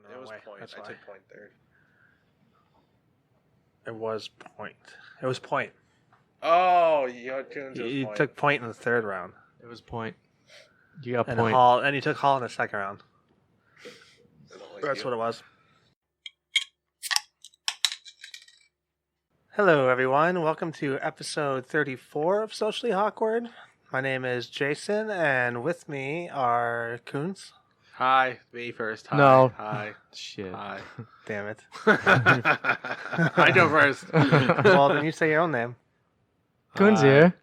going the It wrong was way. point. That's I why. took point third. It was point. It was point. Oh, you had Coons. You took point in the third round. It was point. You got And point. Hall, and you took Hall in the second round. That's what it was. Hello, everyone. Welcome to episode 34 of Socially Hawkward. My name is Jason, and with me are Coons. Hi, me first. Hi. No. Hi. Shit. Hi. Damn it. I go first. Well, then you say your own name. Coons Hi. here.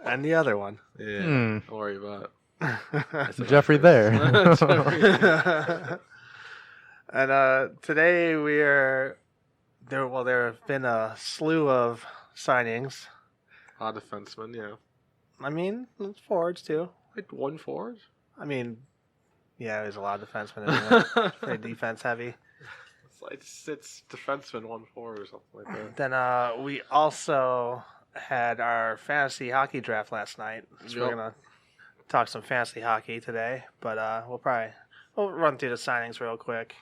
And the other one. Yeah. Hmm. Don't worry about it. Jeffrey there. And today there have been a slew of signings. Odd defenseman, yeah. I mean, forwards too. Like one forward? I mean, yeah, there's a lot of defensemen. Isn't it? Pretty defense heavy. It's defenseman, one forward or something like that. Then we also had our fantasy hockey draft last night. So we're Yep. gonna talk some fantasy hockey today, but we'll run through the signings real quick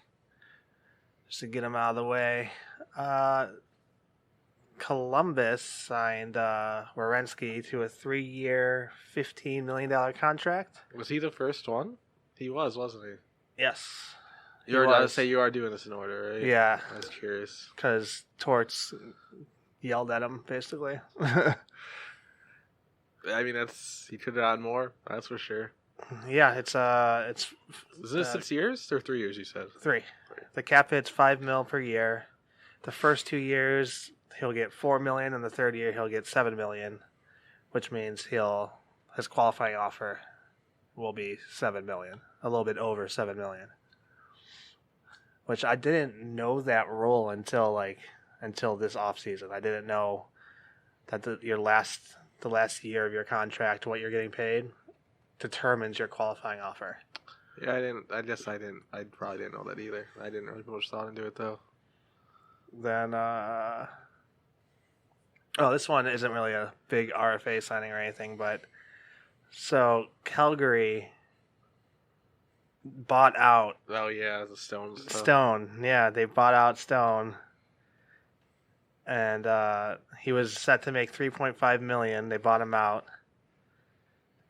just to get them out of the way. Columbus signed Werenski to a 3-year, $15 million contract. Was he the first one? He was, wasn't he? Yes. He I would was. say you are doing this in order, right? Yeah, I was curious. because Torts yelled at him, basically. I mean, he could have gotten more. That's for sure. Yeah, it's Is this 6 years or 3 years? You said 3. The cap hit's $5 million per year. The first 2 years he'll get $4 million, and the third year he'll get $7 million, which means his qualifying offer will be $7 million, a little bit over $7 million. Which I didn't know that rule until this offseason. I didn't know that the last year of your contract, what you're getting paid, determines your qualifying offer. Yeah, I didn't. I guess I didn't. I probably didn't know that either. I didn't really put much thought into it though. Then, this one isn't really a big RFA signing or anything, but so Calgary bought out Oh yeah, the Stones. Stuff. Stone. Yeah, they bought out Stone, and he was set to make $3.5 million. They bought him out,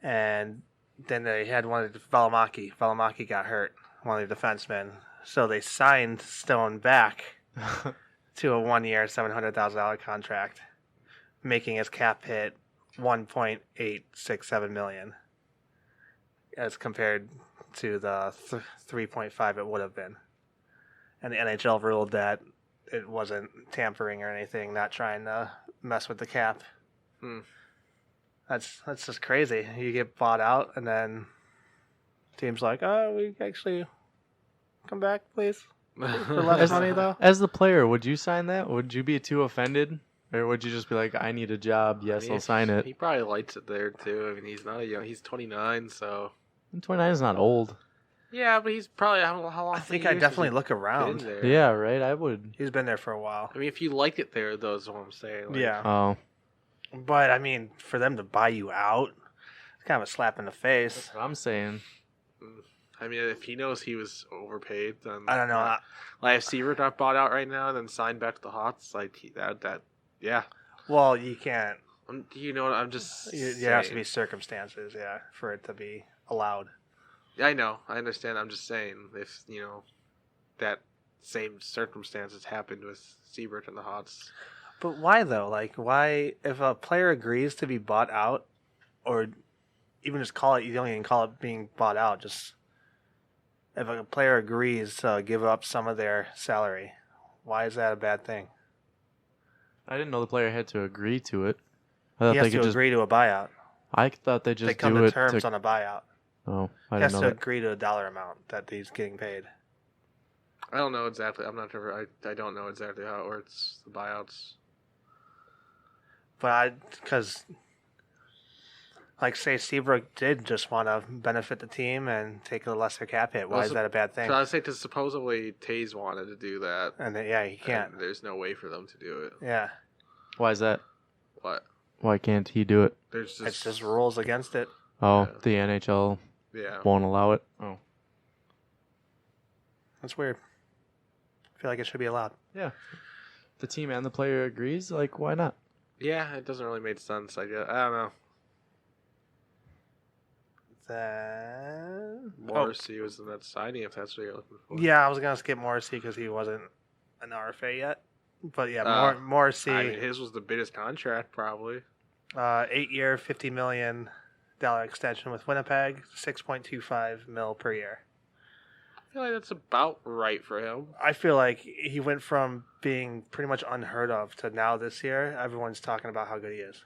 and then they had one of the Valimaki. Valimaki got hurt, one of the defensemen, so they signed Stone back to a 1-year, $700,000 contract, making his cap hit $1.867 million, as compared to the 3.5 it would have been. And the NHL ruled that it wasn't tampering or anything, not trying to mess with the cap. That's just crazy. You get bought out, and then team's like, "Oh, we actually come back, please." For less money, though. As the player, would you sign that? Would you be too offended? Or would you just be like, I need a job, yes, I'll sign it? He probably likes it there too. I mean, he's not young. He's 29, so 29 is not old. yeah, but he's probably how long? I think I definitely look around. There. Yeah, right? I would. He's been there for a while. I mean, if you like it there, though, is what I'm saying. Like, Yeah. Oh. But, I mean, for them to buy you out, it's kind of a slap in the face. That's what I'm saying. I mean, if he knows he was overpaid, then I don't know. Like if Seaver got bought out right now and then signed back to the Hawks, like yeah. Well, you can't. You know what? I'm just. There has to be circumstances, yeah, for it to be allowed. Yeah, I know. I understand. I'm just saying if that same circumstances happened with Seabrook and the Hawks. But why though? Like, why if a player agrees to be bought out, or even just call it, you don't even call it being bought out. Just if a player agrees to give up some of their salary, why is that a bad thing? I didn't know the player had to agree to it. I thought He they has to could just. agree to a buyout. I thought they just They come do to it terms to. on a buyout. Oh, I He has didn't to know that. agree to a dollar amount that he's getting paid. I don't know exactly. I'm not sure. I don't know exactly how it works. The buyouts. But because, like, say Seabrook did just want to benefit the team and take a lesser cap hit, why is that a bad thing? So I say because supposedly Taze wanted to do that. And then, yeah, he can't. And there's no way for them to do it. Yeah, Why is that? What? Why can't he do it? There's just it's just rules against it. Oh, Yeah. the NHL Yeah. won't allow it. Oh, That's weird. I feel like it should be allowed. yeah. The team and the player agrees. Like, why not? Yeah, it doesn't really make sense. I guess. I don't know. Then Morrissey was the net signing if that's what you're looking for. yeah, I was gonna skip Morrissey because he wasn't an RFA yet. But yeah, Morrissey, I mean, his was the biggest contract probably. 8-year, $50 million extension with Winnipeg, 6.25 mil per year. I feel like that's about right for him. I feel like he went from being pretty much unheard of to now this year, everyone's talking about how good he is.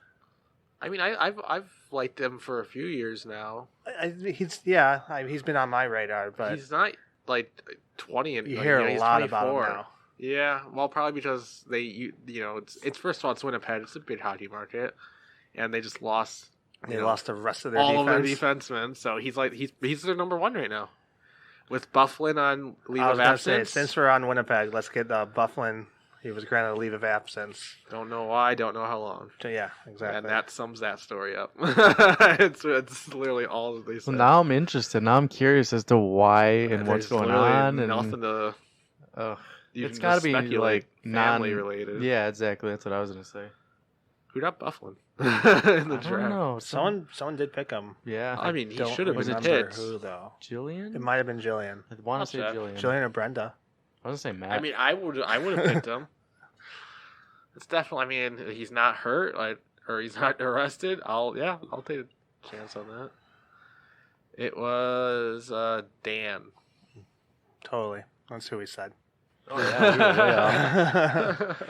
I mean, I've liked him for a few years now. He's been on my radar, but He's not like 20 and you like, hear yeah, a he's lot 24. about him now. Yeah, well, probably because it's first of all it's Winnipeg, it's a big hockey market, and they just lost. They lost the rest of their all defense. of their defensemen, so he's their number one right now. With Bufflin on leave I was of going to say, absence. since we're on Winnipeg, let's get Bufflin. He was granted a leave of absence. Don't know why, don't know how long. So, yeah, exactly. And that sums that story up. it's literally all that they said. Well, now I'm interested. Now I'm curious as to why and what's There's going literally on. And nothing to. You it's can got to just be speculate, like family related. Yeah, exactly. That's what I was gonna say. Who got Bufflin in the I draft? don't know. Someone did pick him. Yeah. I mean, he Don't should have been remember picked. who though. Jillian. It might have been Jillian. I want I'll to say check. Jillian. Jillian or Brenda. I was gonna say Matt. I mean, I would have picked him. It's definitely. I mean, he's not hurt, or he's not arrested. I'll take a chance on that. It was Dan. Totally. That's who we said. oh yeah. We were way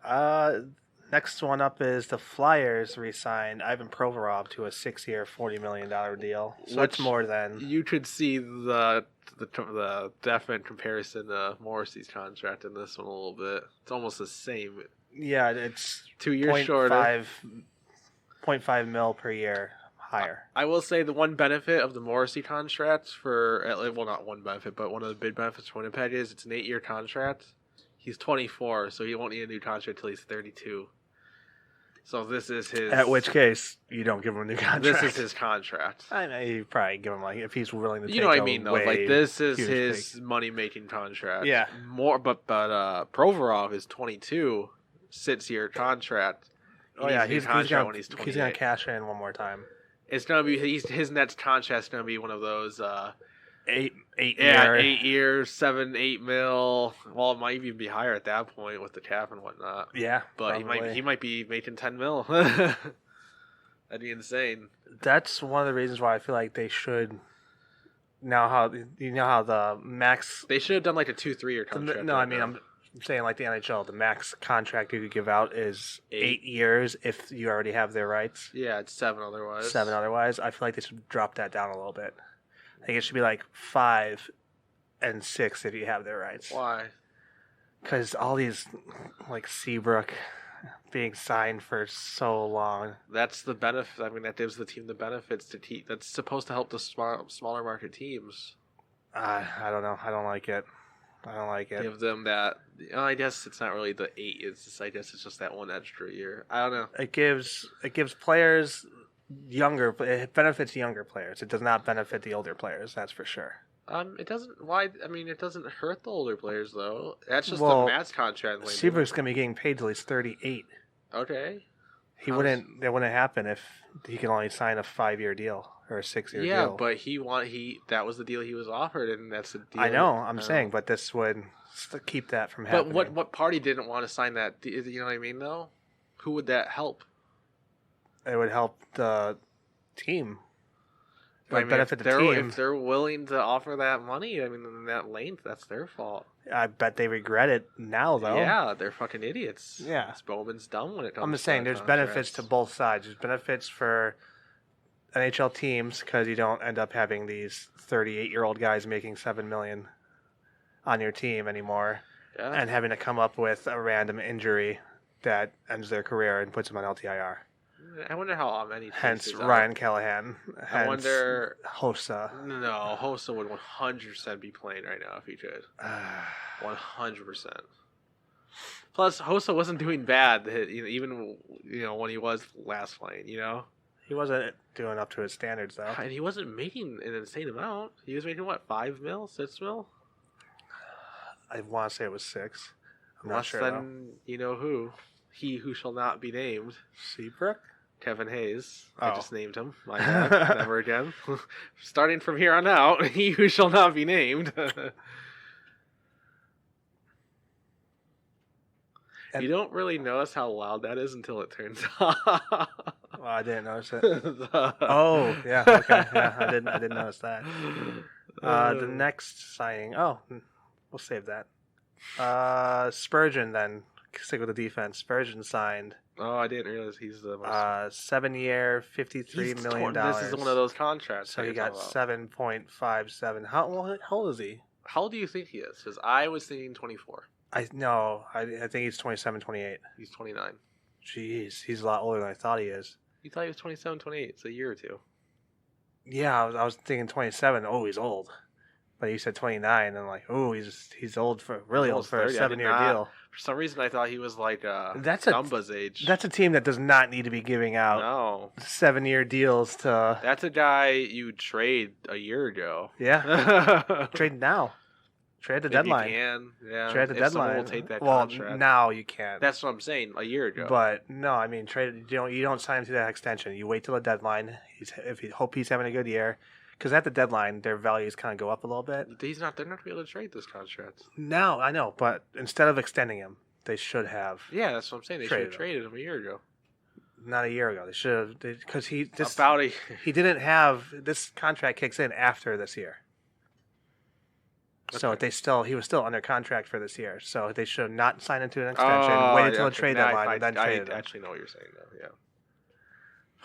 off. Next one up is the Flyers re-signed Ivan Provorov to a 6-year, $40 million deal. So that's Which more than You could see the definite comparison to Morrissey's contract in this one a little bit. It's almost the same. yeah. It's 2 years shorter. 0.5 mil per year higher. I will say the one benefit of the Morrissey contract well, not one benefit, but one of the big benefits for Winnipeg is it's an 8-year contract. He's 24, so he won't need a new contract until he's 32. So this is his. At which case, you don't give him a new contract. This is his contract. I know you probably give him if he's willing to. You take know what I a mean, though. way Like this is huge his money-making contract. Yeah. More, but Provorov is 22, 6-year contract. Oh yeah, He needs he's a new contract gonna when he's 28. he's gonna cash in one more time. It's gonna be his next contract's gonna be one of those. 8 Yeah, year. 8 years, 7-8 mil. Well, it might even be higher at that point with the cap and whatnot. Yeah, But probably. he might be making 10 mil. That'd be insane. That's one of the reasons why I feel like they should. Now how the max. They should have done like a 2-3-year contract. No, right I mean now. I'm saying like the NHL, the max contract you could give out is 8. 8 years if you already have their rights. Yeah, it's 7 otherwise. 7 otherwise. I feel like they should drop that down a little bit. I think it should be like 5 and 6 if you have their rights. Why? Because all these, like Seabrook, being signed for so long. That's the benefit. I mean, that gives the team the benefits to that's supposed to help the smaller market teams. I don't know. I don't like it. Give them that. I guess it's not really the 8. I guess it's just that one extra year. I don't know. It gives players younger. It benefits younger players. It does not benefit the older players. That's for sure. It doesn't. Why? I mean, it doesn't hurt the older players though. That's just Well, the max contract. Seabrook's gonna be getting paid till he's 38. Okay. That wouldn't happen if he can only sign a 5-year deal or a 6-year Yeah, deal. but that was the deal he was offered, and that's the deal. I know. I'm saying, but this would keep that from happening. But what party didn't want to sign that? You know what I mean, though? Who would that help? It would help the team. It would I mean, benefit the team. If they're willing to offer that money, I mean, in that length, that's their fault. I bet they regret it now, though. Yeah, they're fucking idiots. Yeah. Bowman's dumb when it comes. I'm just saying, to there's benefits to both sides. There's benefits for NHL teams because you don't end up having these 38-year-old guys making $7 million on your team anymore, Yeah. and having to come up with a random injury that ends their career and puts them on LTIR. I wonder how many. Hence cases Ryan Callahan. I Hence wonder. Hossa. No, Hossa would 100% be playing right now if he could. 100%. Plus, Hossa wasn't doing bad. Even when he was last playing. He wasn't doing up to his standards though. And he wasn't making an insane amount. He was making what, 5 mil, 6 mil? I want to say it was 6. I'm not Less sure than you know who. He who shall not be named. Seabrook? Kevin Hayes. Oh. I just named him. My bad. Never again. Starting from here on out, he who shall not be named. You don't really notice how loud that is until it turns off. Well, I didn't notice it. Oh, yeah, okay. Yeah, I didn't notice that. The next signing. Oh, we'll save that. Spurgeon then. Stick with the defense. Spurgeon signed. Oh, I didn't realize he's the most... 7-year, $53 million. This is one of those contracts. So he got 7.57. How old is he? How old do you think he is? Because I was thinking 24. I think he's 27, 28. He's 29. Jeez, he's a lot older than I thought he is. You thought he was 27, 28. It's a year or two. Yeah, I was thinking 27. Oh, he's old. But you said 29, and I'm like, oh, he's old really old for a 7-year deal. For some reason, I thought he was like that's Dumba's age. That's a team that does not need to be giving out 7-year deals to. That's a guy you trade a year ago. Yeah, trade now. Trade at the deadline. You can, yeah. Trade at the deadline. Will take that contract. Now you can't. That's what I'm saying. A year ago. But no, I mean, trade. You don't sign him to that extension. You wait till the deadline. Hope he's having a good year, because at the deadline their values kind of go up a little bit. They're not going to be able to trade this contract. No, I know, but instead of extending him, they should have. Yeah, that's what I'm saying. They should have traded him a year ago. Not a year ago. They should have, because he didn't have this contract kicks in after this year. Okay. So he was still under contract for this year. So they should have not signed into an extension, waited until the trade deadline, and then traded him. I actually know what you're saying, though.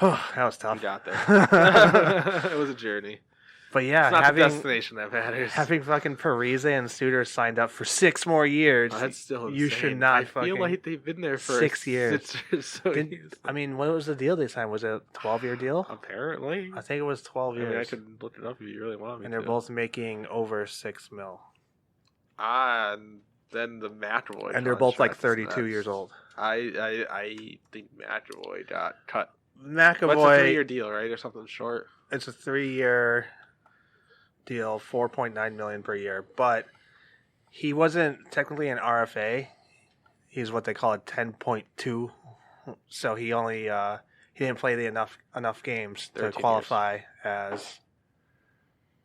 Yeah. That was tough. You got there. It was a journey. But yeah, it's not the destination that matters. Having fucking Parise and Suter signed up for 6 more years. That's still insane. You should not. I feel like they've been there for 6 years. I mean, what was the deal they signed? Was it a 12-year deal? Apparently, I think it was 12 years. I could look it up if you really want me. And they're both making over $6 million. And then the McAvoy. And they're both like 32 years old. I think McAvoy got cut. McAvoy. What's a 3-year deal, right, or something short? It's a 3-year deal, $4.9 million per year, but he wasn't technically an RFA. He's what they call a 10.2. So he only he didn't play enough games to qualify as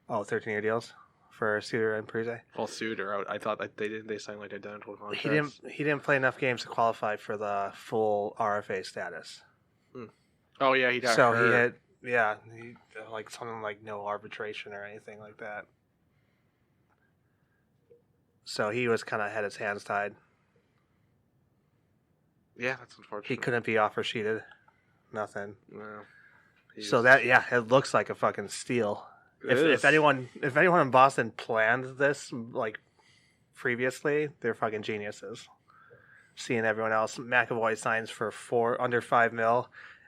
13-year deals for Suter and Parise. Well, Suter, I thought that they signed like identical contracts. He didn't play enough games to qualify for the full RFA status. Oh yeah, he got so hurt. He had like something like no arbitration or anything like that. So he was kind of had his hands tied. Yeah, that's unfortunate. He couldn't be offer sheeted. Nothing. No. So it looks like a fucking steal. If anyone in Boston planned this like previously, they're fucking geniuses. Seeing everyone else, McAvoy signs for under $5 million,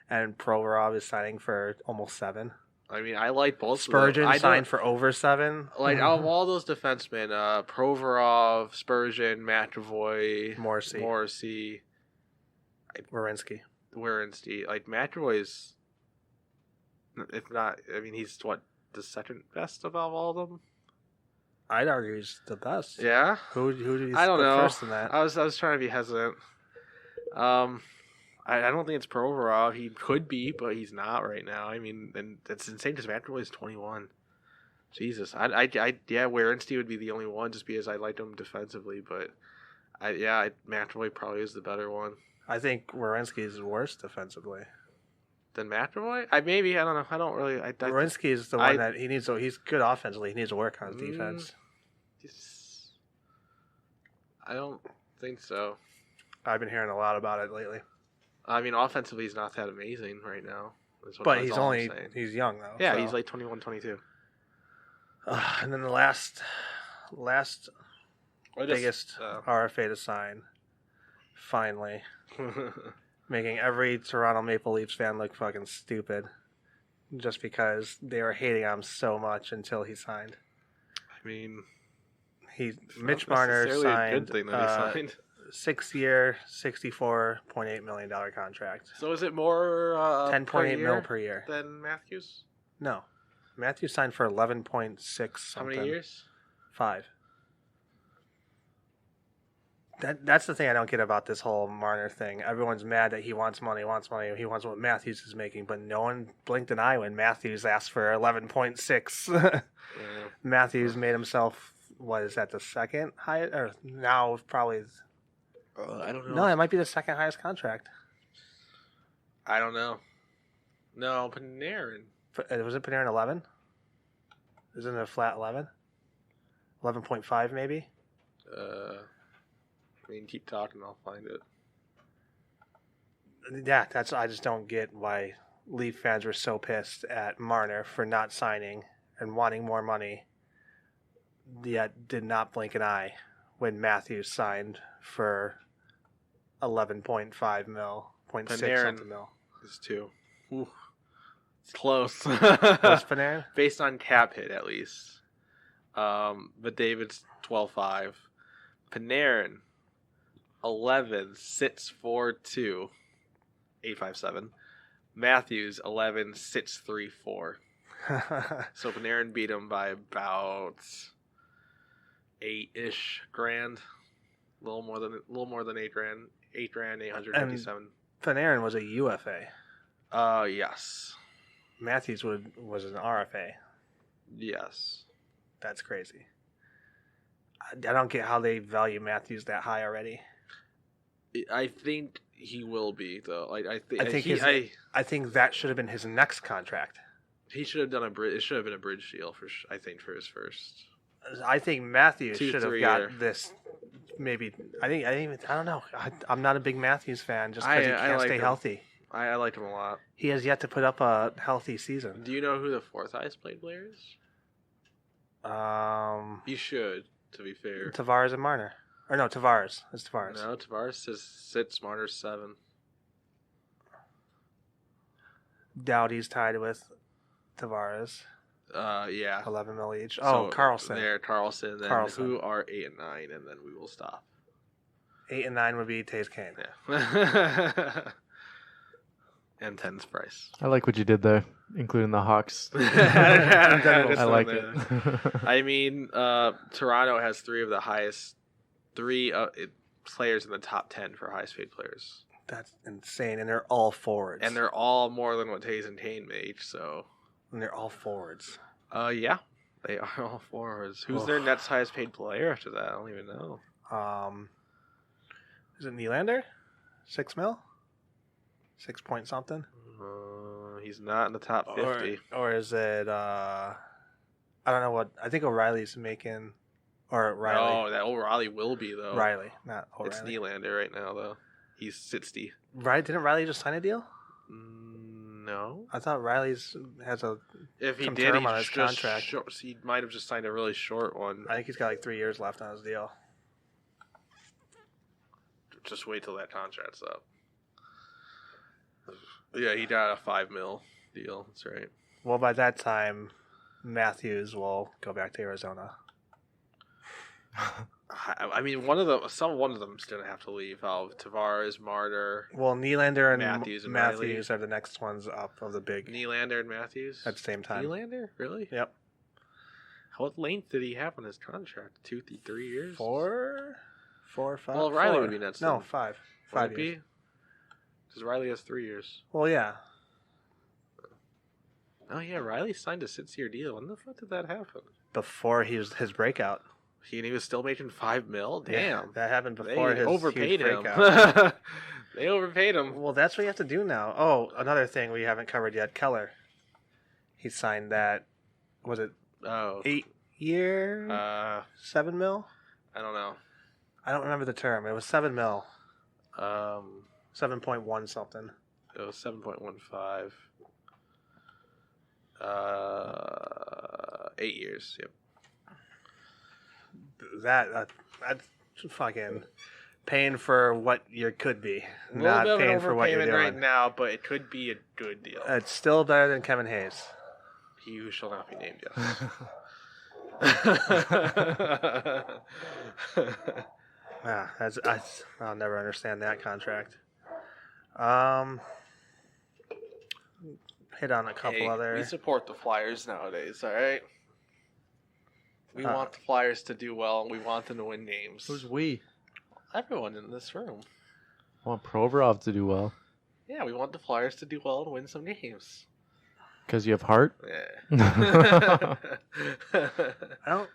and Provorov is signing for almost $7 million. I mean, I like both. Spurgeon signed for over $7 million. Like out of all those defensemen, Provorov, Spurgeon, McAvoy, Morrissey, Werenski. Like McAvoy's, if not, I mean, he's the second best of all of them. I'd argue he's the best. Yeah. Who do you? I don't know. First in that? I was trying to be hesitant. I don't think it's Provorov. He could be, but he's not right now. I mean, and it's insane because McAvoy is 21. Jesus, Werenski would be the only one just because I liked him defensively, but McAvoy probably is the better one. I think Werenski is worse defensively than McAvoy. I don't know. I don't really. Werenski is the one that he needs. He's good offensively. He needs to work on his defense. I don't think so. I've been hearing a lot about it lately. I mean, offensively, he's not that amazing right now. But he's young, though. Yeah, so. He's like 21, 22. And then the last biggest RFA to sign, finally, making every Toronto Maple Leafs fan look fucking stupid just because they were hating on him so much until he signed. I mean... Mitch Marner signed. A good thing that he signed. 6-year, $64.8 million contract. So is it more 10.8 mil per year. than Matthews? No. Matthews signed for 11.6 How something. many years? 5. That's the thing I don't get about this whole Marner thing. Everyone's mad that he wants money. He wants what Matthews is making, but no one blinked an eye when Matthews asked for 11.6. Yeah. Matthews made himself, what is that, the second highest? Or now probably. I don't know. No, it might be the second highest contract. I don't know. No, Panarin. Was it Panarin 11? Isn't it a flat 11? 11.5 maybe? I mean, keep talking, I'll find it. Yeah, I just don't get why Leaf fans were so pissed at Marner for not signing and wanting more money, yet did not blink an eye when Matthews signed for 11.5 mil, 0.6 something mil. Is 2. Ooh. It's close. What's Panarin? Based on cap hit, at least. But David's 12.5. Panarin, 11, sits 4.2, 8.57. Matthews, 11, sits 3.4. So Panarin beat him by about 8-ish grand. A little more than 8 grand. 8 grand, 857. Panarin was a UFA. Yes. Matthews was an RFA. Yes. That's crazy. I don't get how they value Matthews that high already. I think he will be though. I think that should have been his next contract. He should have done it should have been a bridge deal for his first. I think Matthews 2, should have 3 got year. this. Maybe I don't know. I'm not a big Matthews fan just because he can't stay healthy. I liked him a lot. He has yet to put up a healthy season. Do you know who the 4th highest paid player is? You should, to be fair. Tavares and Marner. Or no, Tavares. It's Tavares. No, Tavares sits Marner's 7. Doughty's tied with Tavares. Yeah. 11 mil each. So Carlson. There, Carlson. Then Carlson. who are 8 and 9, and then we will stop. 8 and 9 would be Taze Kane. Yeah. And 10's Price. I like what you did there, including the Hawks. I like it. I mean, Toronto has 3 of the highest players in the top 10 for highest paid players. That's insane, and they're all forwards. And they're all more than what Taze and Kane made, so. And they're all forwards. Yeah, they are all forwards. Who's their Nets highest paid player after that? I don't even know. Is it Nylander? 6 mil? 6 point something? He's not in the top 50. Or is it, I don't know what, I think O'Reilly's making, or Riley. Oh, that O'Reilly will be, though. Riley, not O'Reilly. It's Nylander right now, though. He's 60. Didn't Riley just sign a deal? No. I thought Riley's has If he some did, term on his contract. He might have just signed a really short one. I think he's got like 3 years left on his deal. Just wait till that contract's up. Yeah, he got a 5 mil deal. That's right. Well, by that time, Matthews will go back to Arizona. I mean, one of them's going to have to leave. Tavares, Marner. Well, Nylander and Matthews are the next ones up of the big. Nylander and Matthews at the same time. Nylander, really? Yep. What length did he have on his contract? 2, 3 years? 4 or 5. Well, Riley would be next. No, 5. 5 years. Because Riley has 3 years. Well, yeah. Oh yeah, Riley signed a 6-year deal. When the fuck did that happen? Before his breakout. He was still making 5 mil. Damn, yeah, that happened before they his overpaid huge him. breakout. They overpaid him. Well, that's what you have to do now. Oh, another thing we haven't covered yet. Keller. He signed that. Was it 8 year? 7 mil. I don't know. I don't remember the term. It was 7 mil. 7.1 something. It was 7.15. 8 years. Yep. That's fucking paying for what you could be, A not little bit paying of an for what you're overpayment doing. right now, but it could be a good deal. It's still better than Kevin Hayes. He who shall not be named, yes. I'll never understand that contract. Hit on a couple other. We support the Flyers nowadays, all right? We want the Flyers to do well, and we want them to win games. Who's we? Everyone in this room. I want Provorov to do well. Yeah, we want the Flyers to do well and win some games. Because you have heart? Yeah. I don't.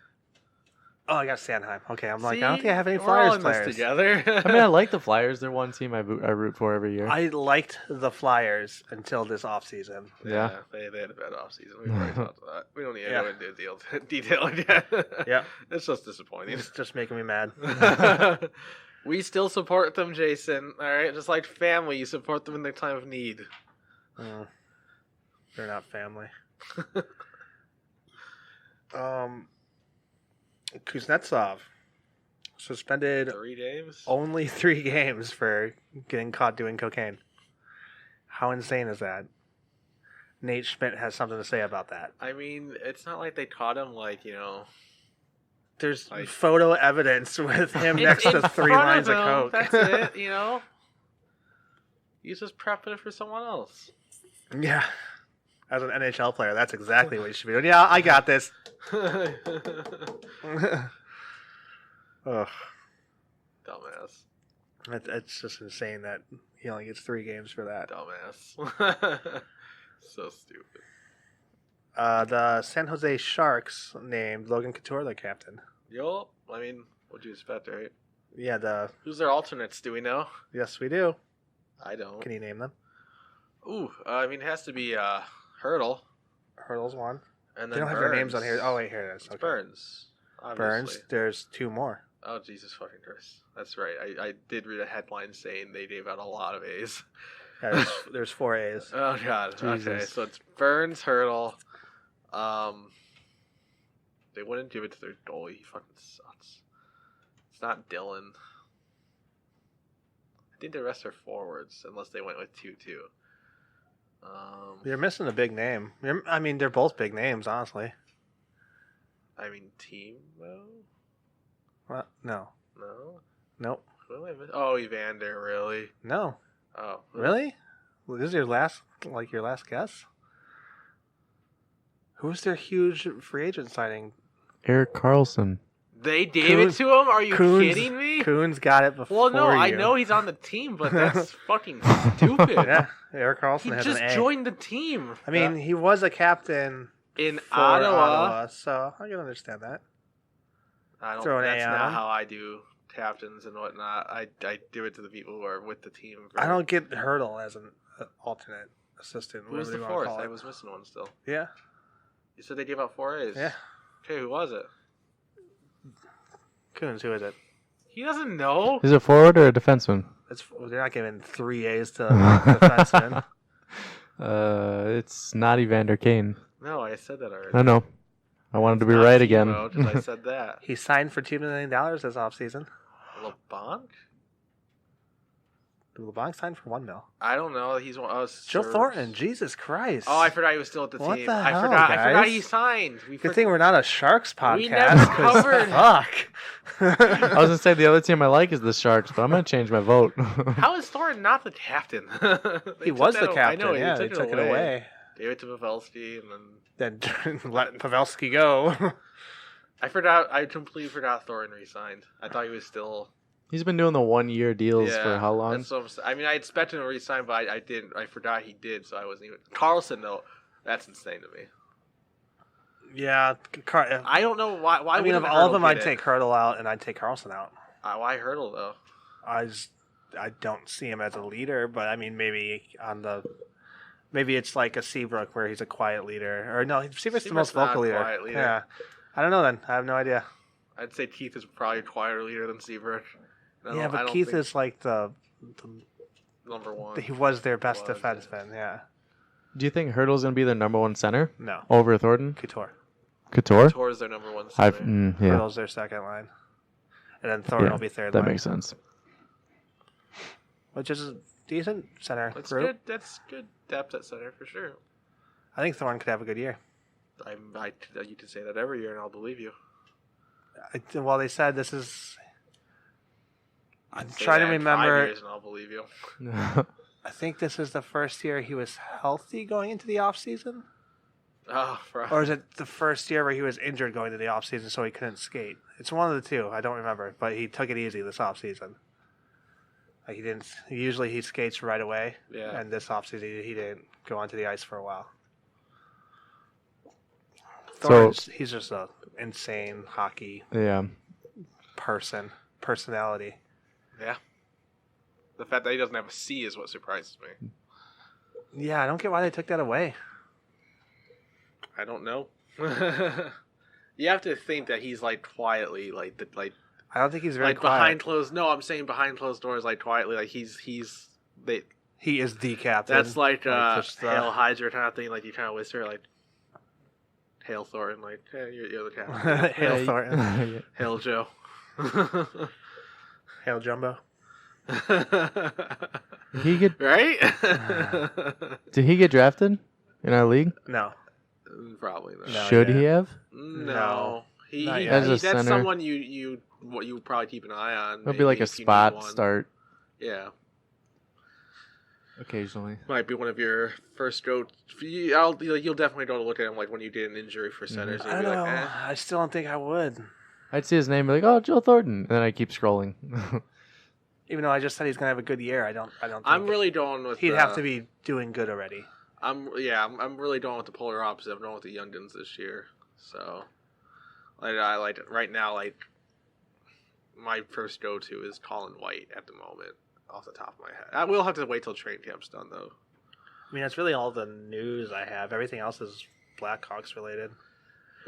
Oh, I got Sanheim. Okay, I'm like, See, I don't think I have any we're Flyers all in this players. together. I mean, I like the Flyers. They're one team I root for every year. I liked the Flyers until this offseason. Yeah. They had a bad offseason. We've already talked about that. We don't need to Yeah. go into detail again. Yeah. It's just disappointing. It's just making me mad. We still support them, Jason. All right, just like family, you support them in their time of need. They're not family. Kuznetsov suspended 3 games. only 3 games for getting caught doing cocaine. How insane is that? Nate Schmidt has something to say about that. I mean, it's not like they caught him There's Like- photo evidence with him next in to 3 front lines of him. coke. That's it, He's just prepping it for someone else. Yeah. As an NHL player, that's exactly what you should be doing. Yeah, I got this. Ugh. Dumbass. It's just insane that he only gets 3 games for that. Dumbass. So stupid. The San Jose Sharks named Logan Couture their captain. Yo, I mean, what'd you expect, right? Yeah, Who's their alternates, do we know? yes, we do. I don't. Can you name them? Ooh, I mean, it has to be Hurdle. Hurdle's one. And They then don't have their names on here. Oh, wait, here it is. It's Okay. Burns. Burns. Obviously. There's 2 more. Oh, Jesus fucking Christ. That's right. I did read a headline saying they gave out a lot of A's. Yeah, there's 4 A's. Oh, God. Okay, Jesus. so it's Burns, Hurdle. They wouldn't give it to their goalie. He fucking sucks. It's not Dylan. I think the rest are forwards, unless they went with 2-2. You're missing a big name. I mean, they're both big names, honestly. I mean, team, though? What? No. No? Nope. Who am I missing? Oh, Evander, really? No. Oh. Really? Well, this is your last guess? Who's their huge free agent signing? Eric Carlson. They gave it to him? Are you kidding me? Coons got it before Well, no, I you. know he's on the team, but that's fucking stupid. Yeah, Eric Carlson He has just an A. joined the team. I mean, he was a captain in for Ottawa. so I can understand that. I don't. Throw an A That's on not him. how I do captains and whatnot. I give it to the people who are with the team. I don't get Hurdle as an alternate assistant. Who was whatever the you wanna fourth? call I it. was missing one still. Yeah, You said they gave out 4 A's. yeah. Okay, who was it? Coons, who is it? He doesn't know. Is it forward or a defenseman? They're not giving 3 A's to defenseman. It's not Evander Kane. No, I said that already. I know. I wanted to be Not right Timo, again. 'cause I said that. He signed for $2 million this offseason. LeBlanc? LeBlanc signed for $1 million. I don't know. He's one. Joe Thornton, Jesus Christ! Oh, I forgot he was still at the What team. the I hell, forgot. I forgot guys? he signed. Good thing we're not a Sharks podcast. We never 'cause covered- Fuck. I was gonna say the other team I like is the Sharks, but I'm gonna change my vote. How is Thornton not the captain? They He took was that the a- captain. I know. Yeah, they took it away. Gave it to Pavelski, and then Then let Pavelski go. I forgot. I completely forgot Thornton resigned. I thought he was still. He's been doing the 1-year deals Yeah, for how long? That's what I'm saying. I mean, I expected him to resign, but I didn't. I forgot he did, so I wasn't even. Carlson, though, that's insane to me. Yeah, I don't know why. Why I mean, of wouldn't all of them, Hurdle I'd get take Hurdle out and I'd take Carlson out. Why Hurdle though? I don't see him as a leader, but I mean, maybe it's like a Seabrook where he's a quiet leader, or no, Seabrook's the most Seabrook's not vocal a leader. quiet leader. Yeah, I don't know. Then I have no idea. I'd say Keith is probably a quieter leader than Seabrook. Yeah, but Keith is like the number one. he was their best Was, yeah. defenseman. Yeah, Do you think Hurdle's gonna be their number 1 center no, over Thornton? Couture. Couture? Tor's their number one. I've, center. yeah, Hurdle's their second line, and then Thornton Yeah, will be third that line, makes sense. which is a decent center That's group. good. That's good depth at center for sure. I think Thornton could have a good year. You can say that every year, and I'll believe you. Well, they said this is I'm Say trying to that in 5 remember. years and I'll believe you. I think this is the first year he was healthy going into the off season, Oh, bro. or is it the first year where he was injured going to the off season, so he couldn't skate? It's one of the two. I don't remember, but he took it easy this off season. Like he didn't. Usually he skates right away, Yeah. and this off season he didn't go onto the ice for a while. Thornton's, he's just a insane hockey Yeah. personality. Yeah. The fact that he doesn't have a C is what surprises me. Yeah, I don't get why they took that away. I don't know. You have to think that he's like quietly like I don't think he's very like quiet. behind closed. No, I'm saying behind closed doors, like quietly, like he's they. He is the captain. That's like just, Hail Hydra kind of thing. Like you kind of whisper like Hail Thornton, like hey, you're the captain. Hail Thornton. Hail Joe. Hail Jumbo. He get Right? Did he get drafted in our league? No. Probably not. No, Should yeah. he have? No. He Not yet. As a that's center. someone you probably keep an eye on. It'll be like maybe a if you need spot one. start Yeah. occasionally. Might be one of your first go. You'll definitely go to look at him like when you did an injury for centers. I You'll don't be know. like, eh. I still don't think I would. I'd see his name and be like, oh, Joe Thornton. And then I keep scrolling. Even though I just said he's gonna have a good year, I don't think I'm really going with. he'd have to be doing good already. I'm really going with the polar opposite. I'm going with the youngins this year. So, I like right now. Like my first go to is Colin White at the moment, off the top of my head. I will have to wait till training camp's done though. I mean, that's really all the news I have. Everything else is Blackhawks related.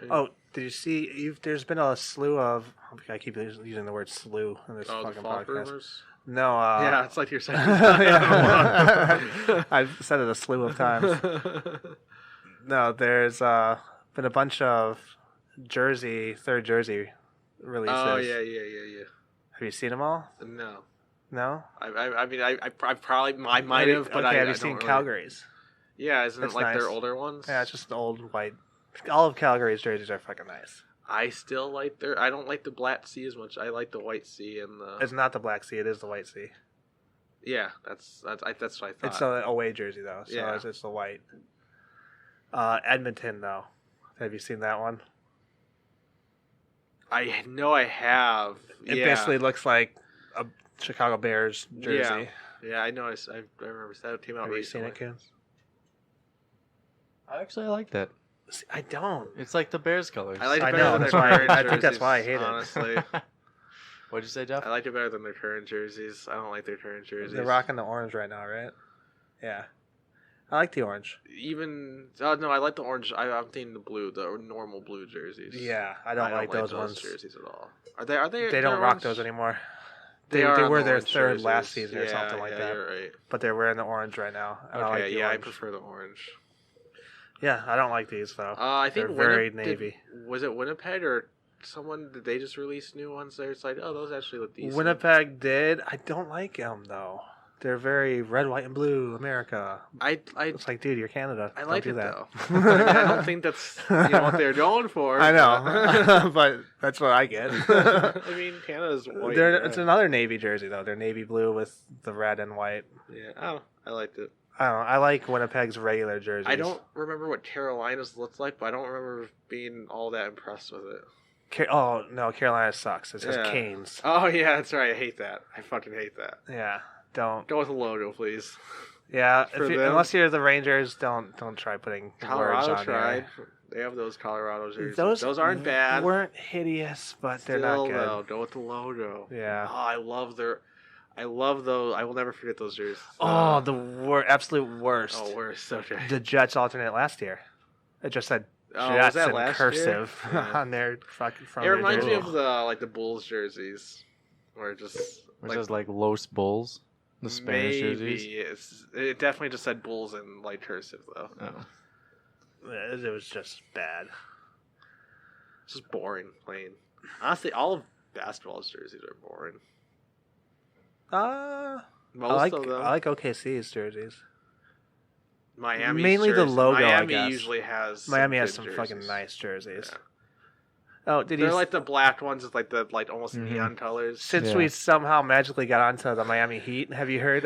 Oh, did you see? There's been a slew of. I keep using the word slew in this the fucking Falk podcast. rumors. No. Yeah, it's like you're saying. Yeah. I've said it a slew of times. No, there's been a bunch of third jersey releases. Oh yeah. Have you seen them all? No, No. I mean I probably might have, but okay, I have you don't seen really- Calgary's? Yeah, isn't That's it like nice. their older ones? Yeah, it's just the old white. All of Calgary's jerseys are fucking nice. I still like their. I don't like the black C as much. I like the white C and the. It's not the Black Sea; it is the White Sea. Yeah, that's what I thought. It's an away jersey though, so Yeah. it's the white. Edmonton though, have you seen that one? I know I have. It yeah. basically looks like a Chicago Bears jersey. Yeah, I know. I remember that came out Have you seen recently. it, Coons? Actually, I like that. See, I don't. It's like the Bears colors. I like it I better know, than that's their why- current I think that's jerseys, why I hate it. honestly. What'd you say, Jeff? I like it better than their current jerseys. I don't like their current jerseys. They're rocking the orange right now, right? Yeah, I like the orange. Even no, I like the orange. I'm thinking the blue, the normal blue jerseys. Yeah, I don't like those ones. jerseys at all. Are they? They don't they're rock orange? those anymore. They They are on were the their orange third jerseys. last season or Yeah, something like yeah, that. You're right. But they're wearing the orange right now. And I like Okay, the yeah, I orange. prefer the orange. Yeah, I don't like these though. I think They're very Winnipeg- navy. Was it Winnipeg or someone? Did they just release new ones? There, it's like, oh, those actually look decent. Winnipeg did. I don't like them though. They're very red, white, and blue. America. I It's like, dude, you're Canada. I Don't like do it that. though. I don't think that's what they're going for. I know, but that's what I get. I mean, Canada's white. It's another navy jersey though. They're navy blue with the red and white. Yeah, oh, I liked it. I don't know. I like Winnipeg's regular jerseys. I don't remember what Carolina's looked like, but I don't remember being all that impressed with it. Oh no, Carolina sucks. It's just Yeah. Canes. Oh yeah, that's right. I hate that. I fucking hate that. Yeah, don't. Go with the logo, please. Yeah, For if you, them. unless you're the Rangers, don't try putting words Colorado on tried. there. They have those Colorado jerseys. Those aren't bad. Weren't hideous, but they're not Still, good. though, go with the logo. Yeah. Oh, I love those. I will never forget those jerseys. Oh, the absolute worst. Oh, worse. Okay. The Jets alternate last year. It just said Oh, was Jets that in last cursive year? Yeah. on their fucking front. It of their reminds me jersey. of the Bulls jerseys, where it just Which is like Los Bulls, the Spanish maybe jerseys. it definitely just said Bulls in light cursive though. Oh. It was just bad. It's just boring, plain. Honestly, all of basketball's jerseys are boring. Most of them. I like OKC's jerseys. Miami's mainly the jersey. logo, I Miami guess. usually has Miami has good some jerseys. fucking nice jerseys. Yeah. Oh, did They're you? like the black ones with like almost Mhm. neon colors. Since Yeah. we somehow magically got onto the Miami Heat, have you heard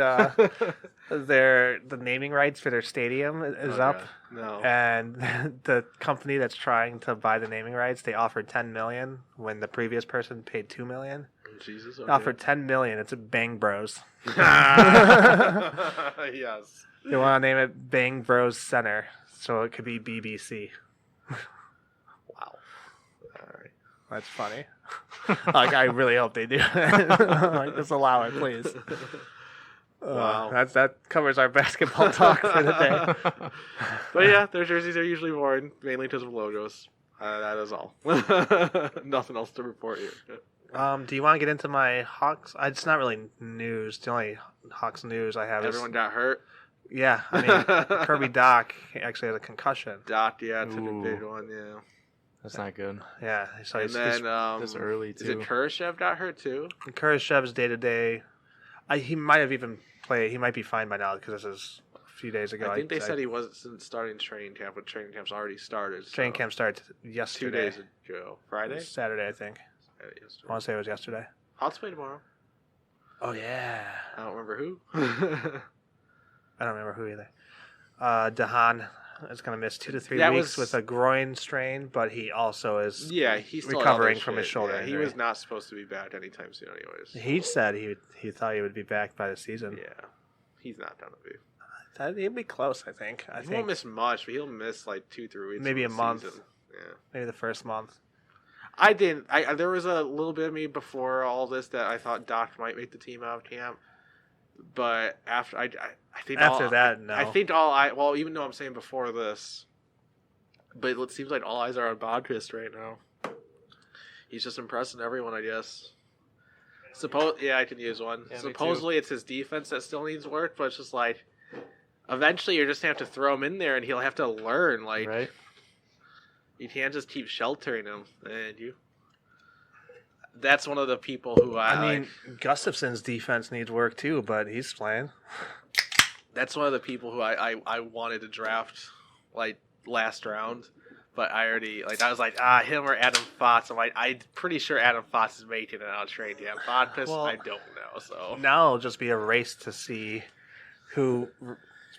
the naming rights for their stadium is Oh, up? God. No. And the company that's trying to buy the naming rights, they offered $10 million when the previous person paid $2 million. Jesus. They Okay. offered $10 million. It's a Bang Bros. Yes. They want to name it Bang Bros Center, so it could be BBC. Wow. All right. That's funny. Like, I really hope they do. Like, just allow it, please. Wow. That covers our basketball talk for the day. But yeah, their jerseys are usually worn mainly because of logos. That is all. Nothing else to report here. Do you want to get into my Hawks? It's not really news. The only Hawks news I have Everyone is... got hurt. Yeah, I mean, Kirby Doc actually had a concussion. Dot, yeah, it's a Ooh. big one, yeah. That's not good. Yeah, so And he's then This early is it too. Kurashev got hurt too? Kurashev's day-to-day. He might have even played. He might be fine by now because this is a few days ago. I think they said he wasn't starting training camp, but training camp's already started. Training so camp started 2 yesterday. days ago. Friday? Saturday, I think. Saturday, I yesterday. want to say it was yesterday. Hawks play tomorrow. Oh, yeah. I don't remember who. I don't remember who either. Dahan is going to miss 2 to 3 That weeks was- with a groin strain, but he also is Yeah, he's still recovering other from his shit. should Yeah, he injury. was not supposed to be back anytime soon, anyways. He said he thought he would be back by the season. Yeah, he's not gonna be. He'd be close, I think. I He think won't miss much, but he'll miss like 2-3 weeks. Maybe of a the month. season. Yeah, maybe the first month. I didn't. There was a little bit of me before all this that I thought Doc might make the team out of camp, but after I think After that, no. I think well, even though I'm saying before this, but it seems like all eyes are on Bodkist right now. He's just impressing everyone, I guess. Yeah, I can use one. Yeah, me Supposedly it's his defense that still needs work, but it's just like eventually you're just gonna have to throw him in there and he'll have to learn. Like Right? you can't just keep sheltering him, and you. That's one of the people who I mean, Gustafson's defense needs work too, but he's playing. that's one of the people who I wanted to draft like last round, but I already I was like him or Adam Fox. I'm pretty sure Adam Fox is making it out of trade camp. Bodkist, Well, I don't know. So Now it'll just be a race to see who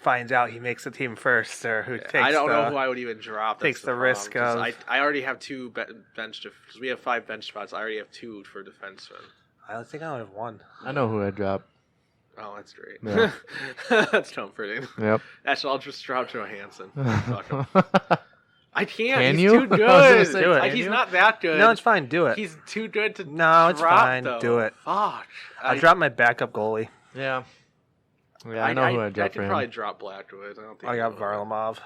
finds out he makes the team first, or who takes. I don't know who I would even drop. takes That's the problem, risk 'cause of- I already have 2 bench because we have 5 bench spots. I already have 2 for defensemen. I think I only have one. I know who I'd drop. Oh, that's great. Yeah. That's comforting. Yep. Actually, I'll just drop Johansson. Fuck him. I can't. Can he's you? too I was good. gonna say, do it. Like, Can he's you? not that good. No, it's fine. Do it. He's too good to No, it's drop, fine. though. Do it. Fuck. I'll drop my backup goalie. Yeah. Yeah, I know who I'd drop I for could him. probably drop Blackwood. I don't think I got he will. Varlamov.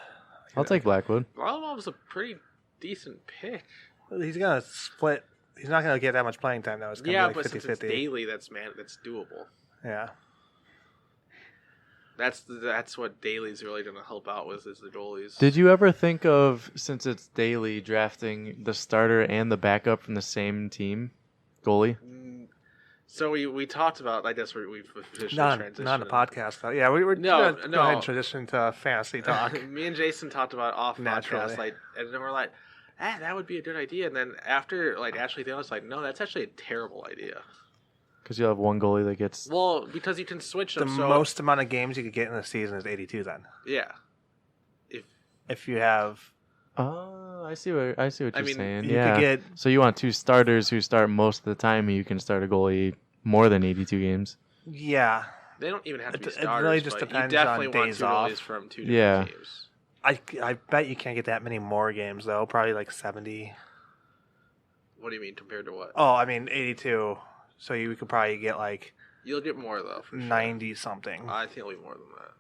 I'll take Blackwood. Varlamov's a pretty decent pick. He's gonna split. He's not gonna get that much playing time though. It's gonna Yeah, be but like since 50-50. it's daily, that's doable. Yeah. That's what daily's really going to help out with is the goalies. Did you ever think of, since it's daily, drafting the starter and the backup from the same team goalie? So we talked about. I guess we've officially Not transitioned. on a podcast though. Yeah, we were No, gonna no. go ahead and transition to fantasy talk. Me and Jason talked about off Naturally. podcast, and then we're like, that would be a good idea. And then after, Ashley Taylor's like, no, that's actually a terrible idea. Because you'll have one goalie that gets. Well, because you can switch The them. So, most amount of games you could get in a season is 82. Then, yeah. if you have, Oh, I see what you're mean, saying. you Yeah. could get. So you want 2 starters who start most of the time, and you can start a goalie more than 82 games. Yeah, They don't even have to be It starters. really just but depends you definitely on want days 2 off. goalies from 2 Yeah. different teams. I bet you can't get that many more games though. Probably like 70. What do you mean compared to what? Oh, I mean 82. So you could probably get like You'll get more though. For sure. 90 something. I think it'll be more than that.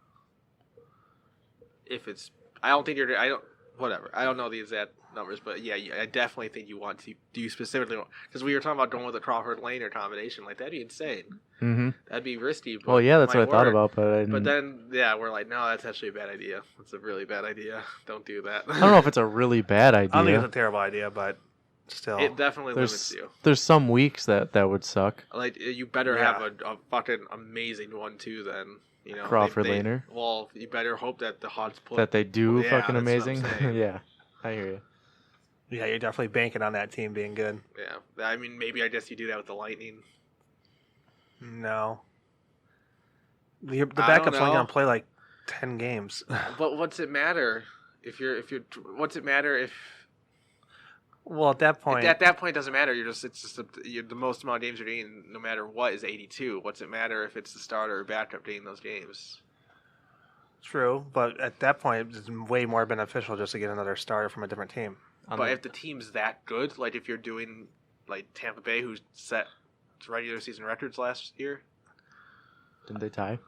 If it's, I don't think you're. I don't. Whatever. I don't know the exact numbers, but yeah, I definitely think you want to. Do you specifically want? Because we were talking about going with a Crawford Laner combination. Like that'd be insane. Mm-hmm. That'd be risky. But Well, yeah, that's might what I thought work. about, but I didn't. But then, yeah, we're like, no, that's actually a bad idea. That's a really bad idea. Don't do that. I don't know if it's a really bad I don't think it's idea. a terrible idea, but still. It definitely limits There's you. there's some weeks that would suck. Like you better Yeah. have a fucking amazing one too. Then you know Crawford Laner. Well, you better hope that the Hawks pull. That they do Yeah, fucking that's what I'm amazing. saying. Yeah, I hear you. Yeah, you're definitely banking on that team being good. Yeah, I mean, maybe I guess you do that with the Lightning. No. The I backup's don't only know. going to play like 10 games. But what's it matter what's it matter if Well, at that point, at that point it doesn't matter. You're the most amount of games you're getting, no matter what, is 82. What's it matter if it's the starter or backup getting those games? true, but at that point, it's way more beneficial just to get another starter from a different team. But if the team's that good, like if you're doing like Tampa Bay, who set regular season records last year, Didn't they tie?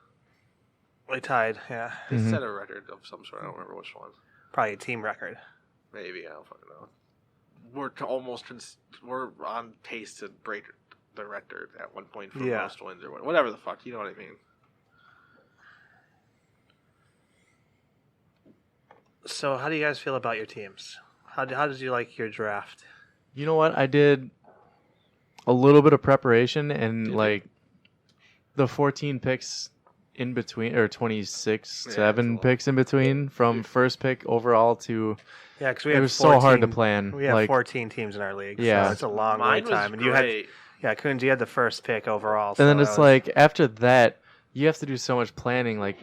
They tied, yeah. they Mhm. set a record of some sort. I don't remember which one. Probably a team record. Maybe I don't fucking know. We're on pace to break the record at one point for most wins or whatever the fuck. You know what I mean? So, how do you guys feel about your teams? How did you like your draft? You know what? I did a little bit of preparation and Did you? like the 14 picks in between, or 26, Yeah, 7 it's a picks in between from first pick overall to. Yeah, because we It had was so hard to 14 plan. We have like, 14 teams in our league. Yeah. So it's a long Mine wait time. was And you great. Coons, you had the first pick overall. and so then that it's was- like after that, you have to do so much planning. Like,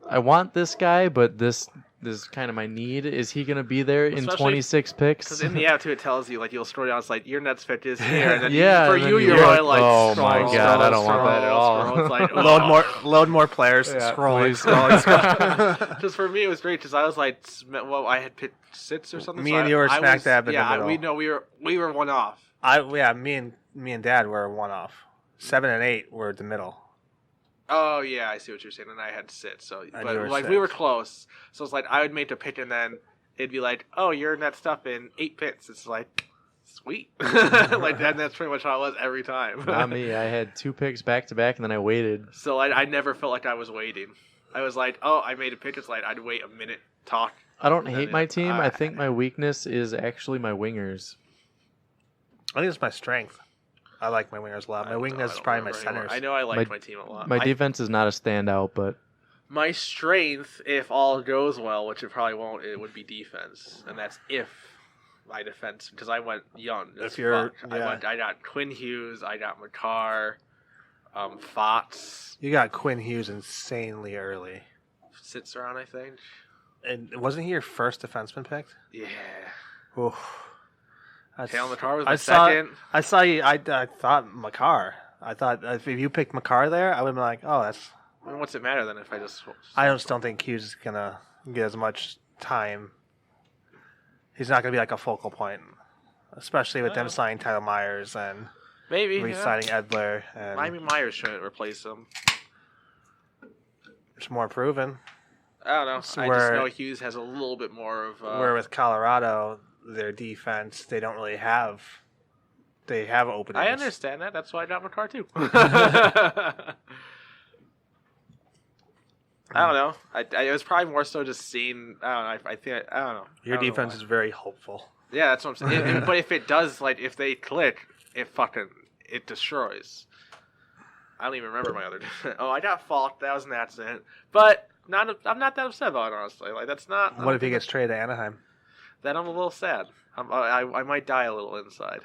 I want this guy, but this is kind of my need. Is he going to be there in Especially 26 picks? Because in the app too, it tells you like you'll scroll down. It's like your Nets pick is here, and then Yeah, for and then you, you you're look, probably like, oh scroll, my scroll, God, I don't want scroll, that at all. scroll. It's like load more players. Yeah, Scrolling, please. scrolling. Just for me, it was great because I was like, well, I had picked 6 or something. Me so and you were I smack was- dab in the yeah, middle. we were one off. Me and Dad were one off. 7 and 8 were the middle. Oh yeah, I see what you're saying. And I had 6, so And but you were like 6. we were close. So it's like I would make a pick, and then it'd be like, oh, you're in that stuff in 8 picks. It's like, sweet. Like that's pretty much how it was every time. Not me. I had 2 picks back to back, and then I waited. So I never felt like I was waiting. I was like, oh, I made a pick. It's like I'd wait a minute, talk. I don't And hate then my team. I I- think my weakness is actually my wingers. I think it's my strength. I like my wingers a lot. My weakness is probably my centers. I know I liked My- my team a lot. My defense is not a standout, but My strength, if all goes well, which it probably won't, it would be defense, and that's if my defense, because I went young. If you're- fuck. yeah. I got Quinn Hughes, I got McCarr, Fox, You got Quinn Hughes insanely early. sits around, I think. And wasn't he your first defenseman picked? Yeah. Oof. That's- Taylor McCarr was I my saw- second. I saw you. I thought McCarr. I thought if you picked McCarr there, I would have been like, oh, that's. I mean, what's it matter then if I just? I just don't think Hughes is gonna get as much time. He's not gonna be like a focal point, especially with them Well. signing Tyler Myers and Maybe. Yeah. re-signing Edler, and Miami Myers shouldn't replace him. it's more proven. I don't know. So I just where- know Hughes has a little bit more of. Where with Colorado, their defense, they don't really have. They have openings. I understand that. That's why I got McCarr too. I don't know. It was probably more so just seeing. I don't know. I don't know. Your I don't know defense why. is very hopeful. Yeah, that's what I'm saying. But if it does, like, if they click, it destroys. I don't even remember my other. Oh, I got Falk. That was an accident. But I'm not that upset about it, honestly. Like, that's not. What if he gets traded to Anaheim? Then I'm a little sad. I might die a little inside.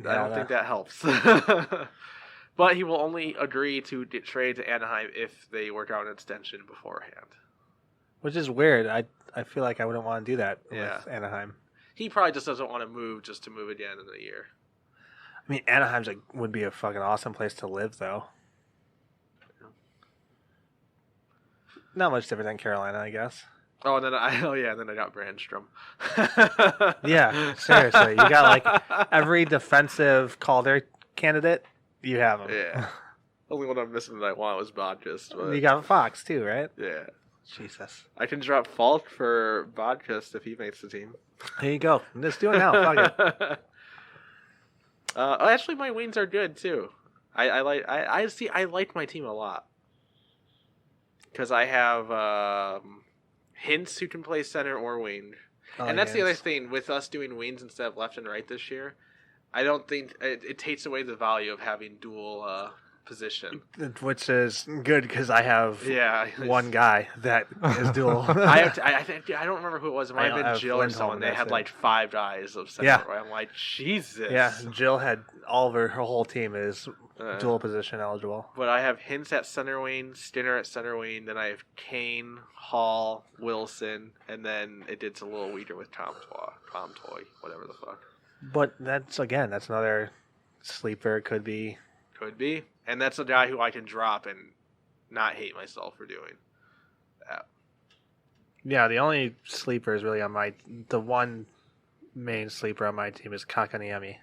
I don't think that helps. But he will only agree to get traded to Anaheim if they work out an extension beforehand. Which is weird. I feel like I wouldn't want to do that Yeah. with Anaheim. He probably just doesn't want to move just to move again in a year. I mean, Anaheim's would be a fucking awesome place to live, though. Not much different than Carolina, I guess. Oh, and then then I got Brandstrom. Yeah, seriously. You got, like, every defensive Calder candidate, you have them. Yeah. Only one I'm missing that I want was Bodkist. But You got Fox, too, right? yeah. Jesus. I can drop Falk for Bodkist if he makes the team. Here you go. Just do it now. Fuck it. Actually, my wings are good too. I like my team a lot because I have Hints who can play center or wing, and that's the other thing with us doing wings instead of left and right this year. I don't think it takes away the value of having dual position. Which is good because I have Yeah, one guy that is dual. I don't remember who it was. It might have I been have Jill or Lindholm, someone. They that's had it. like 5 guys of center. Yeah. I'm like, Jesus. Yeah, Jill had all of her whole team is Uh, dual position eligible. But I have Hintz at center wing, Stinner at center wing, then I have Kane, Hall, Wilson, and then it gets a little weaker with Tom Toy, whatever the fuck. But that's another sleeper. It could be. Could be. And that's a guy who I can drop and not hate myself for doing that. Yeah, the only sleeper is really the one main sleeper on my team is Kakaniemi.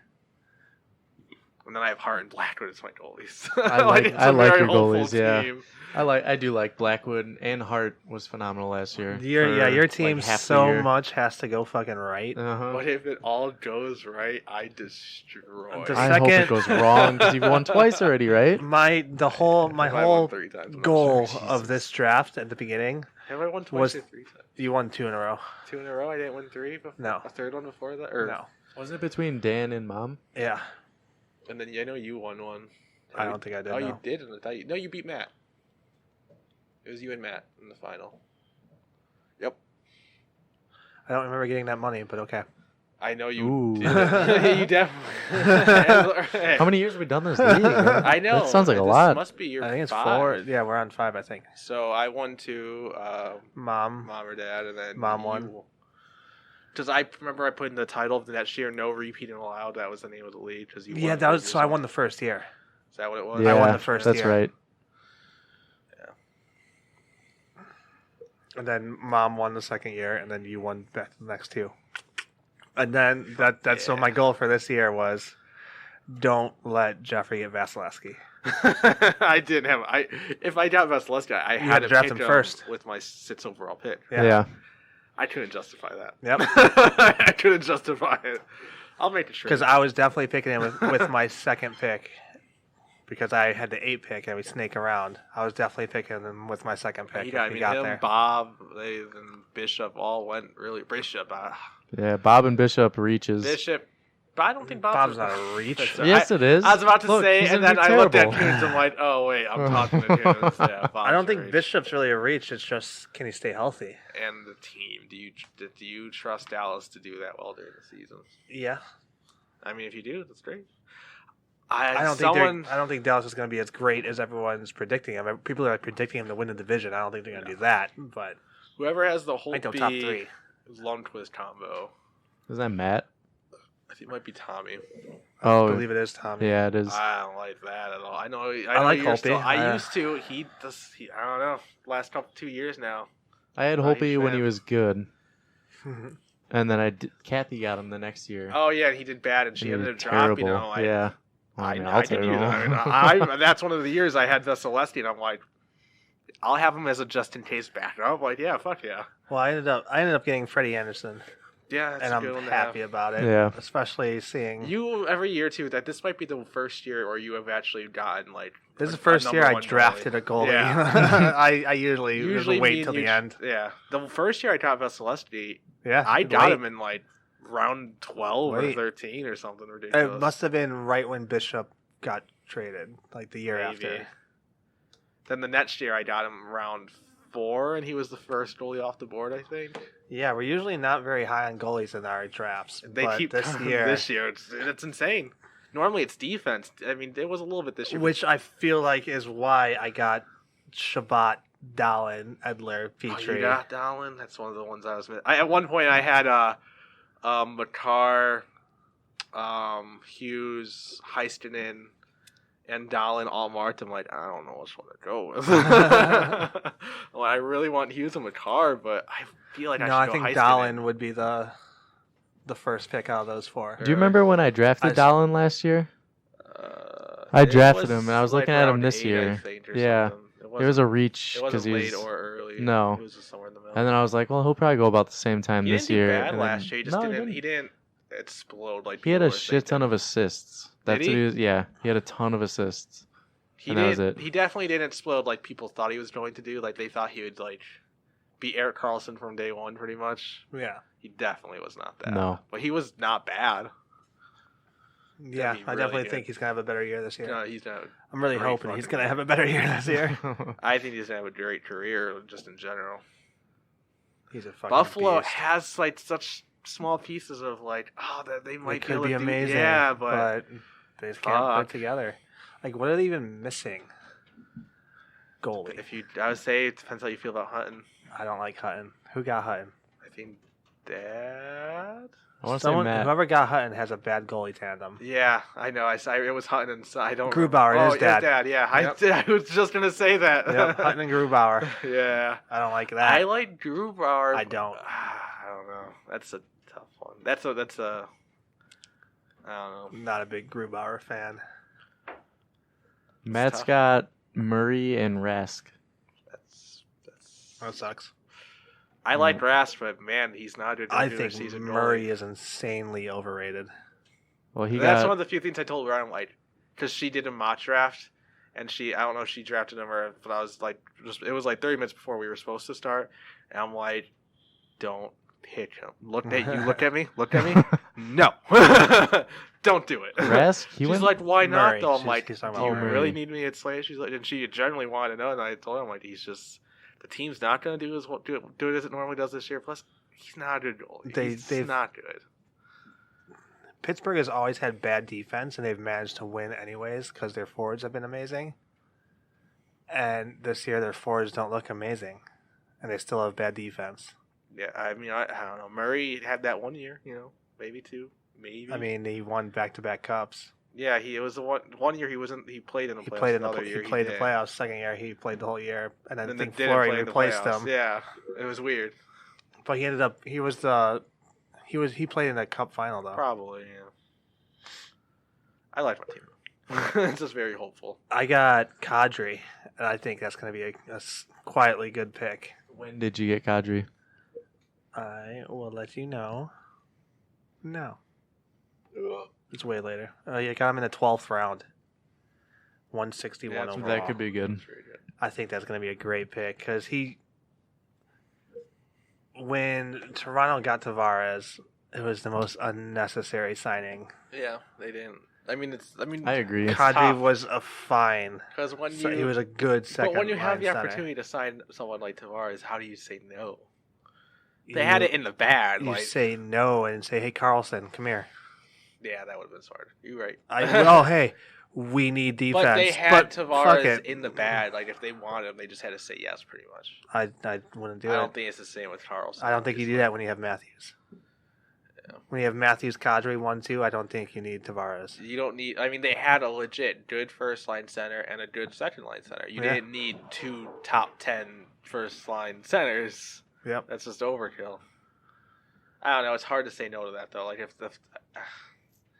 And then I have Hart and Blackwood as my goalies. I like It's a your very hopeful goalies. Yeah, team. I do like Blackwood, and Hart was phenomenal last year. Your team half the so year. much has to go fucking right. Uh-huh. But if it all goes right, I destroy. The I hope it second- goes wrong because you've won twice already, right? My I whole won 3 times. I'm not goal sure. of this draft at the beginning, Have I won twice was- or 3 times? you won 2 in a row. 2 in a row? I didn't win 3 before? No. A third one before that? Or, No. Wasn't it between Dan and Mom? Yeah. And then I know you won one. I don't think I did. Oh, no. you did? And I thought you... No, you beat Matt. It was you and Matt in the final. Yep. I don't remember getting that money, but okay. I know you Ooh. did. You definitely... How many years have we done this league? man? I know. That sounds like a This lot. must be your I think it's 5. 4. Yeah, we're on 5, I think. So I won 2, Mom. Mom or Dad, and then Mom won. Because I remember I put in the title of the next year, no repeating allowed. That was the name of the league. Because you Yeah, won that was years so I old. won the first year. Is that what it was? Yeah, I won the first That's year. right. And then Mom won the second year, and then you won the next 2. And then that's so my goal for this year was don't let Jeffrey get Vasilevsky. I didn't have. If I got Vasilevsky, I You had had to to draft pick him first. with my 6th overall pick. Yeah. I couldn't justify that. Yep. I couldn't justify it. I'll make the trade. Because I was definitely picking him with my second pick. Because I had the 8 pick and we snake around. I was definitely picking him with my second pick. he If got, he got him, there. Bob, and Bishop all went really. Bishop, Yeah, Bob and Bishop reaches. Bishop. But I don't think Bob's not a reach. That's- Yes, it is. I was about to Look, say, he's and gonna then be I looked at terrible. Coons. I'm like, oh wait, I'm talking to Coons. Yeah, Bob's I don't think reach. Bishop's really a reach. It's just can he stay healthy? And the team. Do you trust Dallas to do that well during the season? Yeah. I mean, if you do, that's great. I don't think Dallas is going to be as great as everyone's predicting him. People are predicting him to win the division. I don't think they're going to do that. But Whoever has the I whole think they'll top 3. Lundqvist combo. Is that Matt? I think it might be Tommy. I Oh, believe it is Tommy. yeah, it is. I don't like that at all. I know. I like you're Holtby. still- I I- used to. He does. I don't know. Last 2 years now. I had Not a Hopi huge when he fan. was good, and then Kathy got him the next year. Oh yeah, he did bad, and she He ended was up dropping. terrible. Him. Yeah. I mean, I'll I take can use him. it. That's one of the years I had the Celestine. I'm like, I'll have him as a just in case backup. I'm like, yeah, fuck yeah. Well, I ended up getting Freddie Anderson, Yeah, that's and a I'm good one to happy have. about it. Yeah. Especially seeing You every year too. That this might be the first year where you have actually gotten like. this is the a first year number I one drafted a goalie. Yeah. I usually Usually wait me till and the you- end. Yeah, the first year I got Vasilevsky, Yeah, I got wait. him in like round 12 or Wait. 13 or something ridiculous. It must have been right when Bishop got traded, like the year Maybe. after. Then the next year I got him round 4, and he was the first goalie off the board, I think. Yeah, we're usually not very high on goalies in our drafts. They but keep this year, this year it's insane. Normally it's defense. I mean, it was a little bit this year. which I feel like is why I got Shabbat, Dallin, Edler, Oh, Petrie. you got Dallin? That's one of the ones I was missing. At one point I had Makar, Hughes, Heistonen, and Dallin all marked. I'm like, I don't know which one to go with. Well, I really want Hughes and Makar, but I feel like no, I I should think go Heistonen. Dallin would be the first pick out of those 4. Do you remember when I drafted I s- Dallin last year? I It drafted was him, and I was like looking at him round this 8, year. I think, or Yeah. something. It was a reach It because wasn't he late was. or early. No. It was just somewhere in the middle. And then I was like, well, he'll probably go about the same time He this didn't do year. bad and last then- year. He just No, didn't. He didn't explode like He had people a were shit ton thinking. of assists. That's he? what he was. Yeah, he had a ton of assists. He and that was didn't. it. He definitely didn't explode like people thought he was going to do. Like they thought he would like be Eric Carlson from day one, pretty much. Yeah. He definitely was not that. No. But he was not bad. Yeah, be I really definitely good. think he's gonna have a better year this year. No, he's not. I'm really great hoping he's fucking gonna have a better year this year. I think he's gonna have a great career just in general. He's a fucking Buffalo beast. has like such small pieces of like, that they It might be could able be to do. amazing. Yeah, but they just can't put fuck. it together. Like, what are they even missing? Goalie. I would say it depends how you feel about Hutton. I don't like Hutton. Who got Hutton? I think Dad. I want to say Matt. Whoever got Hutton has a bad goalie tandem. Yeah, I know. It was Hutton and I don't. Grubauer, remember. his dad. Yeah, Yep. I was just gonna say that. Yep, Hutton and Grubauer. Yeah, I don't like that. I like Grubauer. I don't. I don't know. That's a tough one. That's a. I don't know. Not a big Grubauer fan. Matt's tough. got Murray and Rask. That's. That sucks. I like Rask, but man, he's not a I regular think season Murray goalie. is insanely overrated. Well, he That's got. one of the few things I told Ryan, like, because she did a mock draft, and I don't know if she drafted him or, but I was like, it was like 30 minutes before we were supposed to start, and I'm like, don't pick him. Look at me, no, don't do it. Rask? He She's went. like, why not Murray. though? I'm She's- like, she's do talking you about Murray. really need me at Slay? She's like, and she genuinely wanted to know, and I told her, I'm like, the team's not going to do it as it normally does this year. Plus, he's not a good goalie. He's not good. Pittsburgh has always had bad defense, and they've managed to win anyways because their forwards have been amazing. And this year, their forwards don't look amazing, and they still have bad defense. Yeah, I mean, I don't know. Murray had that 1 year, maybe two, maybe. I mean, he won back-to-back cups. yeah, it was the one year he wasn't. He played in the He playoffs. played in Another the year he played the didn't. playoffs. Second year, he played the whole year, and then I And think then didn't Fleury play in the replaced playoffs. him. Yeah, it was weird. But he ended up he played in the cup final though. Probably, yeah. I like my team. It's just very hopeful. I got Kadri, and I think that's going to be a quietly good pick. When did you get Kadri? I will let you know. No. It's way later. You got him in the 12th round. 161 Yeah, that's overall. That could be good. That's very good. I think that's going to be a great pick because when Toronto got Tavares, it was the most unnecessary signing. Yeah, they didn't. I mean, I agree. It's Kadri tough. was a fine. because when So you he was a good second. but when you have the line center. opportunity to sign someone like Tavares, how do you say no? They had it in the bag. You Like, say no and say, "Hey, Carlson, come here." yeah, that would have been smart. You're right. Oh, hey, we need defense. But they had fuck Tavares it. in the bag. Like, if they wanted him, they just had to say yes, pretty much. I wouldn't do I it. don't think it's the same with Carlson. I don't think you do that when you have Matthews. Yeah. When you have Matthews, Kadri 1-2, I don't think you need Tavares. You don't need. I mean, they had a legit good first line center and a good second line center. You Yeah. didn't need two top 10 first line centers. Yep. That's just overkill. I don't know. It's hard to say no to that though. Like if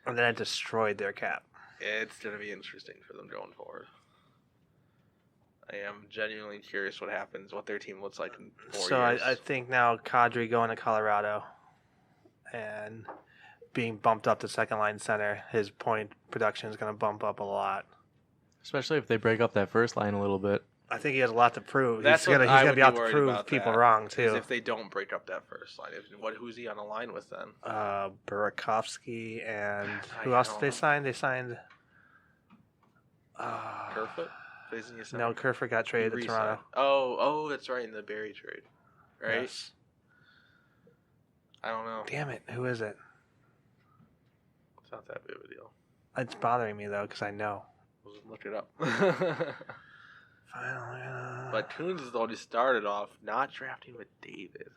And then it destroyed their cap. it's gonna be interesting for them going forward. I am genuinely curious what happens, what their team looks like in 4 So years. I think now Kadri going to Colorado and being bumped up to second line center, his point production is going to bump up a lot. Especially if they break up that first line a little bit. I think he has a lot to prove. That's he's what gonna I would be be out to worried prove about people that, wrong is too. if they don't break up that first line. Who's he on the line with then? Burakovsky and I who else don't did they know. sign? They signed. Kerfoot? Isn't he a center? No, Kerfoot got traded to Re-signed. Toronto. Oh, that's right, in the Barry trade. Right? Yes. I don't know. Damn it! Who is it? It's not that big of a deal. It's bothering me though because I know. We'll just look it up. Finally, But Coons has already started off not drafting with David.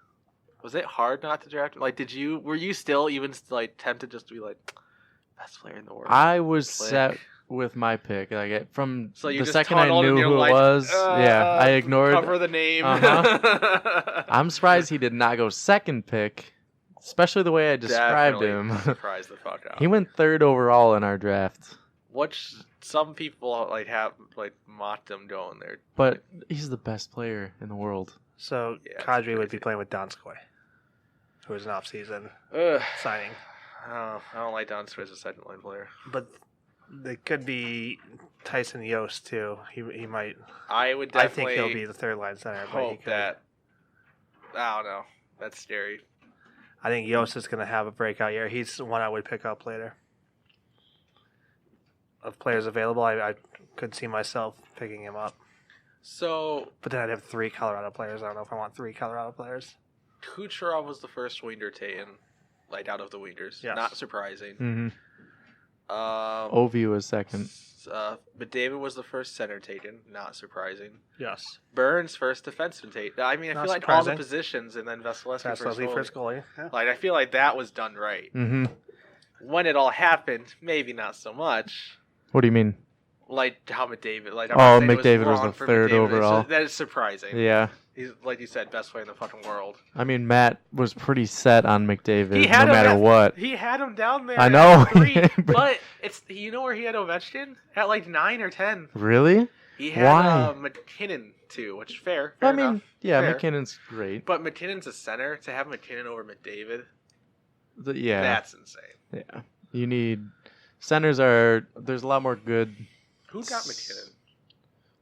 Was it hard not to draft him? Like, were you still even like tempted just to be like best player in the world? I was Click. set with my pick. From So you the just second I tunneled and knew you're who like, it was, I ignored. Cover the name. I'm surprised he did not go second pick, especially the way I described Definitely him. surprised the fuck out. He went third overall in our draft, Which some people have mocked him going there. but he's the best player in the world. So Yeah, Kadri it's would be crazy. playing with Donskoy, who was an off-season Ugh. signing. I don't like Don Swiss as a second line player. But they could be Tyson Yost too. He might. I would I think definitely he'll be the third line center. But he hope could. that. I don't know. That's scary. I think Yost is going to have a breakout year. He's the one I would pick up later. of players available, I could see myself picking him up. So But then I'd have 3 Colorado players. I don't know if I want 3 Colorado players. Kucherov was the first winger taken, like out of the wingers. Yes. Not surprising. Mm-hmm. Ovi was second. But David was the first center taken. Not surprising. Yes. Burns first defenseman taken. I mean, I Not feel like all surprising. the positions, and then Vasilevsky First goalie. Yeah. Like I feel like that was done right. Mm-hmm. When it all happened, maybe not so much. What do you mean? Like how McDavid. Like Oh, I'm not saying McDavid it was wrong the for third McDavid. overall. That is surprising. Yeah. He's like you said, best player in the fucking world. I mean, Matt was pretty set on McDavid He no had him matter at- what. He had him down there. I know. At 3, But- but it's where he had Ovechkin at like 9 or 10. Really? He had Why? McKinnon too, which fair I mean, enough. yeah, Fair. McKinnon's great. But McKinnon's a center. To have McKinnon over McDavid, Yeah. that's insane. Yeah. You need centers are. There's a lot more good. Who got McKinnon?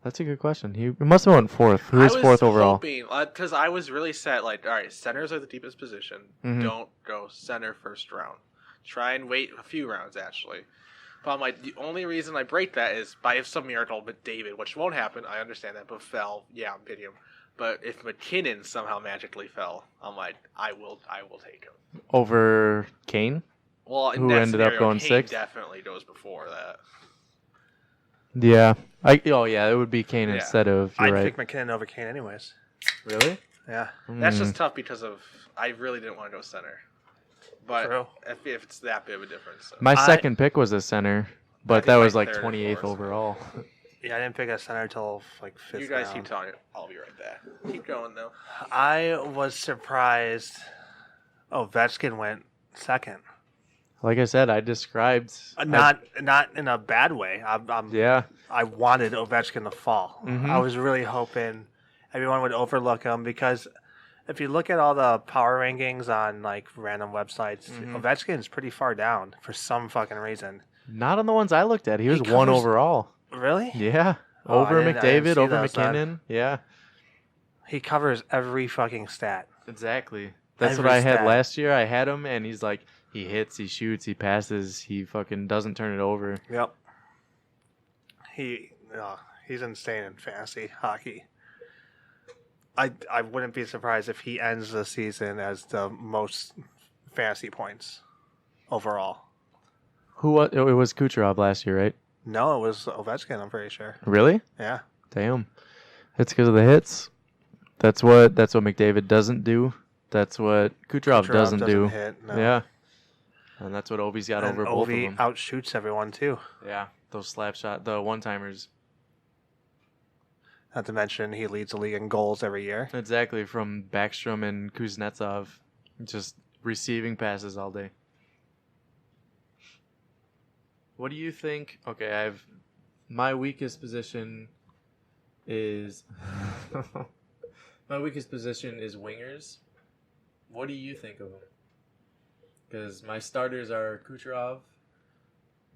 That's a good question. He must have went fourth. Who is fourth overall? Because I was really set. Like, all right, centers are the deepest position. Mhm. Don't go center first round. Try and wait a few rounds actually. But I'm like, the only reason I break that is by if some miracle McDavid, which won't happen. I understand that, but fell. Yeah, I'm picking him. But if McKinnon somehow magically fell, I'm like, I will take him. Over Kane? Well, in Who that ended up scenario, going Kane sixth? definitely goes before that. Yeah. It would be Kane Yeah. instead of. You're I'd right. pick McKinnon over Kane anyways. Really? Yeah. That's Hmm. just tough because of I really didn't want to go center. But True. if it's that big of a difference, so. My I- second pick was a center, but think that was my like third or 28th fourth. overall. Yeah, I didn't pick a center till like 5th You guys round. keep talking. I'll be right back. Keep going though. I was surprised Ovechkin went second. Like I said, I described. Not in a bad way. Yeah. I wanted Ovechkin to fall. Mhm. I was really hoping everyone would overlook him because if you look at all the power rankings on like random websites, Mhm. Ovechkin's pretty far down for some fucking reason. Not on the ones I looked at. He was He one covers- overall. Really? Yeah. Oh, Over I didn't McDavid, see over those then. McKinnon. Yeah. He covers every fucking stat. Exactly. That's what Every I had stat. last year. I had him, and he's like, he hits, he shoots, he passes, he fucking doesn't turn it over. Yep. He's insane in fantasy hockey. I wouldn't be surprised if he ends the season as the most fantasy points overall. It was Kucherov last year, right? No, it was Ovechkin, I'm pretty sure. Really? Yeah. Damn. It's because of the hits. That's what McDavid doesn't do. That's what Kucherov doesn't do. Hit, no. Yeah. And that's what Ovi's got And over both of Ovi them. outshoots everyone too. Yeah. Those slap shot, the one-timers. Not to mention he leads the league in goals every year. Exactly, from Backstrom and Kuznetsov. Just receiving passes all day. What do you think? Okay, my weakest position is my weakest position is wingers. What do you think of them? Because my starters are Kucherov,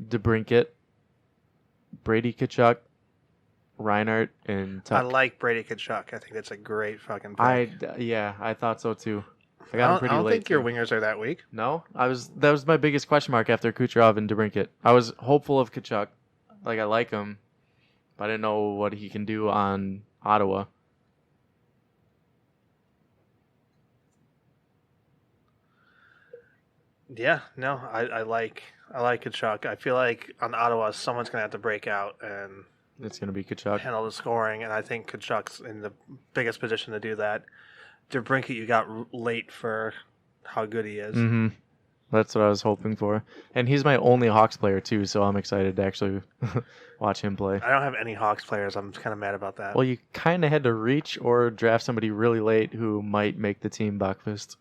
DeBrincat, Brady Tkachuk, Reinhardt, and Tuck. I like Brady Tkachuk. I think that's a great fucking pick. I thought so too. I got him I pretty don't late. think your too. wingers are that weak. No, that was my biggest question mark after Kucherov and DeBrincat. I was hopeful of Tkachuk, like I like him, but I didn't know what he can do on Ottawa. Yeah, no, I like Tkachuk. I feel like on Ottawa someone's gonna have to break out and It's gonna be Tkachuk. handle the scoring, and I think Kachuk's in the biggest position to do that. DeBrincat, you got late for how good he is. Mm-hmm. That's what I was hoping for, and he's my only Hawks player too, so I'm excited to actually watch him play. I don't have any Hawks players. I'm kind of mad about that. Well, you kind of had to reach or draft somebody really late who might make the team Buckfist.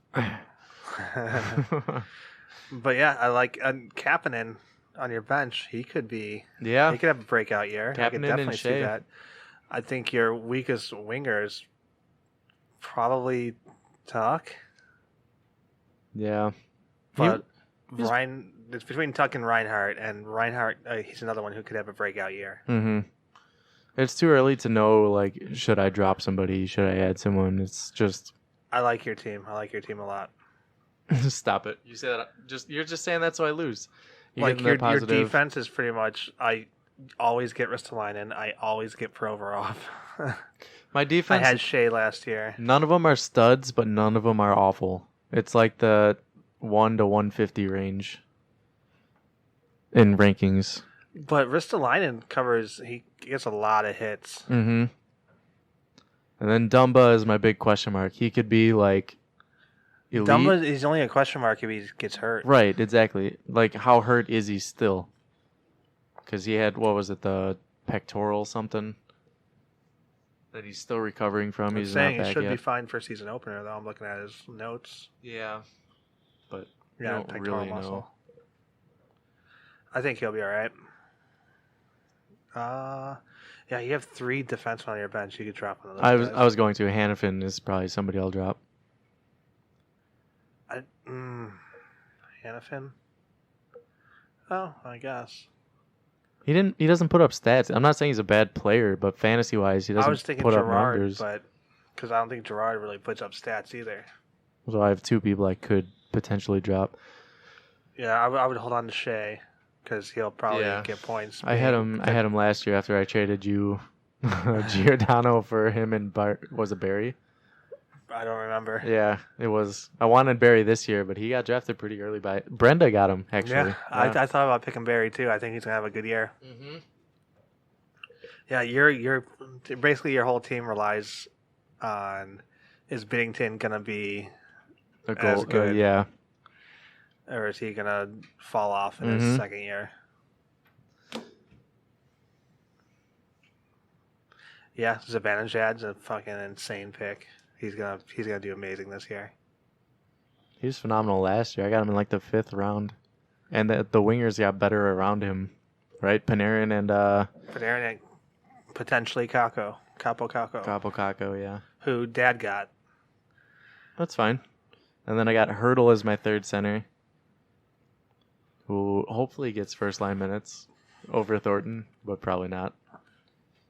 But yeah, I like Kapanen on your bench. He could be. Yeah, He could have a breakout year. I could Kapanen and definitely see Shea. that. I think your weakest wingers probably Tuck, yeah. but he's- Ryan. It's between Tuck and Reinhardt, and Reinhardt. He's another one who could have a breakout year. Mm-hmm. It's too early to know, like, should I drop somebody? Should I add someone? It's just... I like your team. I like your team a lot. Stop it. You say that... You're just saying that so I lose. You like getting the your positive. defense is pretty much I always get Ristolainen, I always get Provorov. My I defense. had Shea last year. None of them are studs, but none of them are awful. It's like the 1 to 150 range in rankings. But Ristolainen he gets a lot of hits. Mm-hmm. And then Dumba is my big question mark. He could be like elite. Dumba is only a question mark if he gets hurt. Right, exactly. Like, how hurt is he still? Because he had, what was it, the pectoral something that he's still recovering from. I'm He's saying not he back should yet. be fine for season opener, though. I'm looking at his notes. Yeah, but you Yeah, don't pectoral really muscle. know. I think he'll be all right. Yeah, you have 3 defensemen on your bench. You could drop one of those. I was going to. Hannafin is probably somebody I'll drop. Hannafin? Oh, I guess. He doesn't put up stats. I'm not saying he's a bad player, but fantasy wise, he I was doesn't thinking put up Gerard, numbers. but because I don't think Gerard really puts up stats either. So I have 2 people I could potentially drop. Yeah, I would hold on to Shea because he'll probably Yeah. get points. I had him last year after I traded you Giordano for him and was it Barry? I don't remember. Yeah, it was. I wanted Barry this year, but he got drafted pretty early by Brenda got him actually. Yeah, I thought about picking Barry too. I think he's gonna have a good year. Mm-hmm. Yeah, you're basically your whole team relies on is Biddington gonna be A goal, good. yeah. or is he gonna fall off in his Mhm. second year? Yeah, Zibanejad's a fucking insane pick. He's gonna do amazing this year. He was phenomenal last year. I got him in like the 5th round, and the wingers got better around him, right? Panarin and Panarin, potentially Capo Kako, Capo Caco, yeah. who Dad got. That's fine. And then I got Hurdle as my 3rd center, who hopefully gets first line minutes over Thornton, but probably not.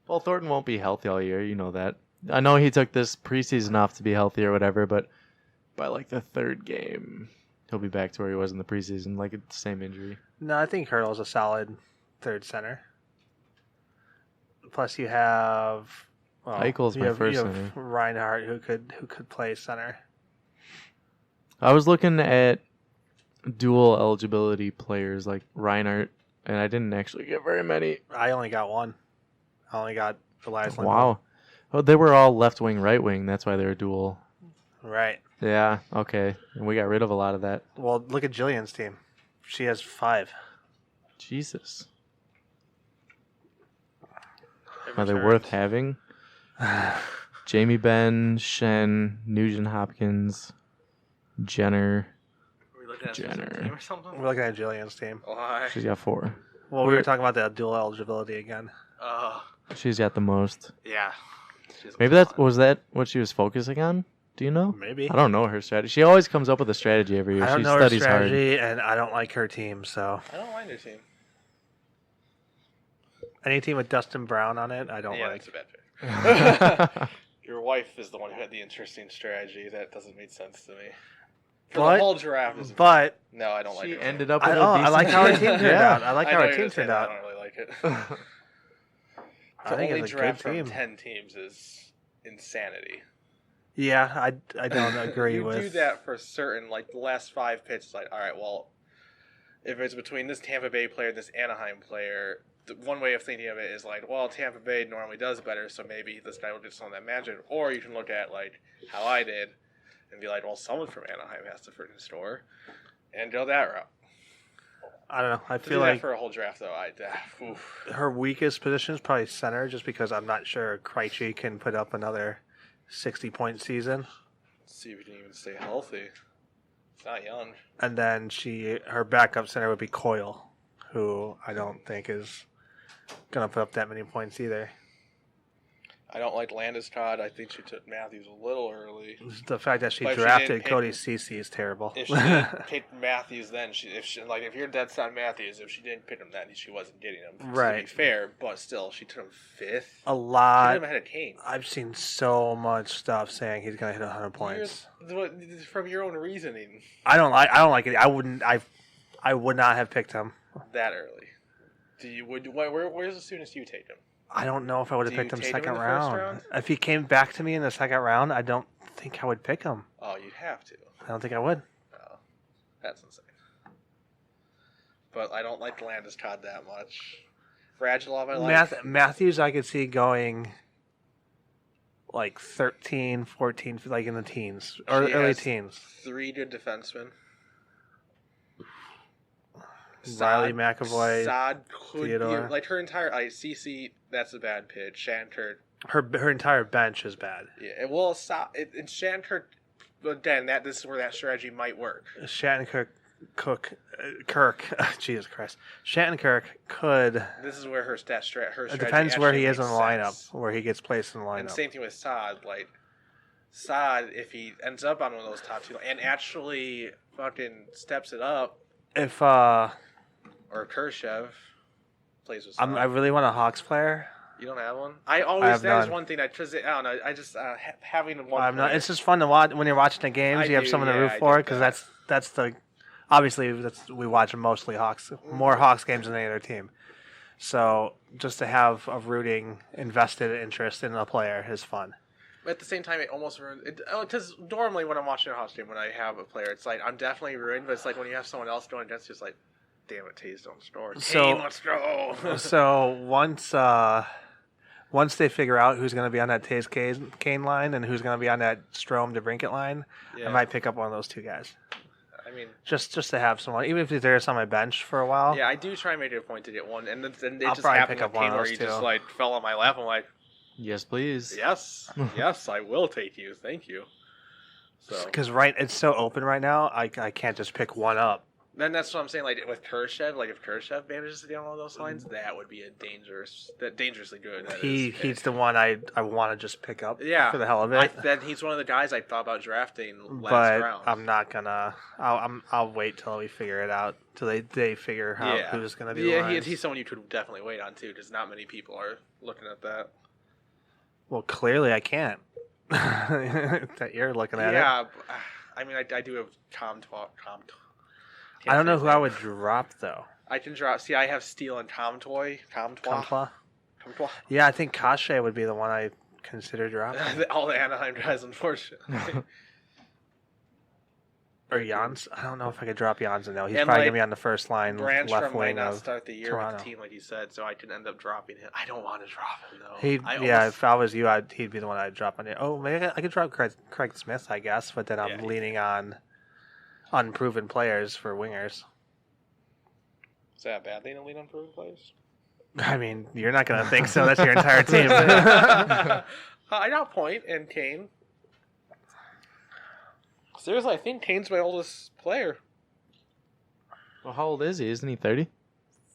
Well, Thornton won't be healthy all year, you know that. I know he took this preseason off to be healthy or whatever, but by like the 3rd game, he'll be back to where he was in the preseason, like it's the same injury. No, I think Hurdle's a solid 3rd center. Plus, you have Eichel's my first you have center. Reinhardt, who could play center. I was looking at dual eligibility players like Reinhardt, and I didn't actually get very many. I only got one. I only got Elias Lindholm. Wow. Oh, they were all left wing, right wing. That's why they were dual. Right. Yeah, okay. And we got rid of a lot of that. Well, look at Jillian's team. She has 5. Jesus. Are they worth having? Jamie Benn, Shen, Nugent Hopkins, Jenner. Are we looking at Jenner. Jenner. Team or something? We're looking at Jillian's team. Why? She's got 4. Well, we were talking about the dual eligibility again. She's got the most. Yeah. Maybe was that what she was focusing on? Do you know? Maybe. I don't know her strategy. She always comes up with a strategy every year. I don't She know her studies strategy, and I don't like her team. So I don't mind her team. any team with Dustin Brown on it, I don't Yeah, like. that's a bad pick. hard. Your wife is the one who had the interesting strategy. That doesn't make sense to me. For But- the whole giraffe is But no, I don't like She her. ended up I, with a I like how our team decent- turned Yeah. out. I like I how know our you're team gonna say turned that, out. I don't really like it. I To think only it's a draft good from team. 10 teams is insanity. Yeah, I don't agree you with. do that for certain, like the last 5 picks. Like, all right, well, if it's between this Tampa Bay player and this Anaheim player, the one way of thinking of it is like, well, Tampa Bay normally does better, so maybe this guy will get someone that matches. Or you can look at like how I did and be like, well, someone from Anaheim has to freaking store, and go that route. I don't know. I To do feel that like for a whole draft, though, oof. her weakest position is probably center, just because I'm not sure Krejci can put up another 60-point season. Let's see if we can even stay healthy. It's not young. And then her backup center would be Coyle, who I don't think is gonna put up that many points either. I don't like Landeskog. I think she took Matthews a little early. The fact that she But if she drafted didn't pick- Cody Ceci is terrible. If she didn't pick Matthews, then if you're dead set on Matthews, if she didn't pick him, then she wasn't getting him. To Right. be fair, but still, she took him 5th. A She lot. put him ahead of Kane. I've seen so much stuff saying he's gonna hit 100 points. From your own reasoning. I don't like it. I would not have picked him. That early. Where's the soonest you take him? I don't know if I would have Do you picked him take him in second the first round. round? If he came back to me in the second round, I don't think I would pick him. Oh, you'd have to. I don't think I would. Oh, that's insane. But I don't like Landis Todd that much. Radulov, I like. Matthews, I could see going like 13, 14, like in the teens or She early has teens. 3 good defensemen. Riley McAvoy, Saad could Theodore. be like her entire. CC, that's a bad pitch. Shanter, her entire bench is bad. yeah. Well, and Shanter. Again, this is where that strategy might work. Kirk, Jesus Christ, Shattenkirk could. This is where her strategy. It depends where he is in the makes lineup, sense. where he gets placed in the lineup. And same thing with Saad. Like Saad, if he ends up on one of those top 2 and actually fucking steps it up, If or Khrushchev plays with Saad. I really want a Hawks player. You don't have one? I always. That is none. one thing I don't know. I just having one. I'm not. player. It's just fun to watch when you're watching the games. You have someone to root for because that's the obviously we watch mostly Hawks, more Hawks games than any other team. So just to have a rooting invested interest in a player is fun. But at the same time, it almost ruins it. Because normally when I'm watching a Hawks game, when I have a player, it's like I'm definitely ruined. But it's like when you have someone else going against you, it's like, damn it, Taze don't score. So let's go. So once they figure out who's going to be on that Taze Kane line and who's going to be on that Strome DeBrincat line, Yeah. I might pick up one of those 2 guys. I mean, just to have someone, even if he's there on my bench for a while. yeah, I do try and make it a point to get one, and then it I'll just probably happened pick with up one Kane of where those he just too. like fell on my lap. I'm like, Yes, please. yes, I will take you. Thank you. So Because it's so open right now, I can't just pick one up. then that's what I'm saying. Like with Khrushchev, like if Khrushchev manages to get on one of those lines, that would be dangerously good. He's the one I want to just pick up. Yeah, for the hell of it. Then he's one of the guys I thought about drafting last but round. I'm not gonna. I'll wait till we figure it out. Till they figure out who's gonna be. Yeah, the lines. he's someone you could definitely wait on too, because not many people are looking at that. Well, clearly I can't. That you're looking at it. Yeah, I mean, I do have Comtois. I don't know who I would drop though. I can drop. See, I have Steele and Comtois. Comtois. Yeah, I think Kashe would be the one I consider dropping. All the Anaheim guys, unfortunately. Or Jans. I don't know if I could drop Jansen though. He's And, probably like, gonna be on the first line left Brandstrom might wing not of start the year Toronto. with the team, like you said, so I can end up dropping him. I don't want to drop him though. If I was you, he'd be the one I'd drop on it. Oh, maybe I could drop Craig Smith, I guess, but then I'm leaning on unproven players for wingers. Is that a bad thing to lean on proven players? I mean, you're not gonna think so. That's your entire team. I got Point and Kane. Seriously, I think Kane's my oldest player. Well, how old is he? Isn't he 30?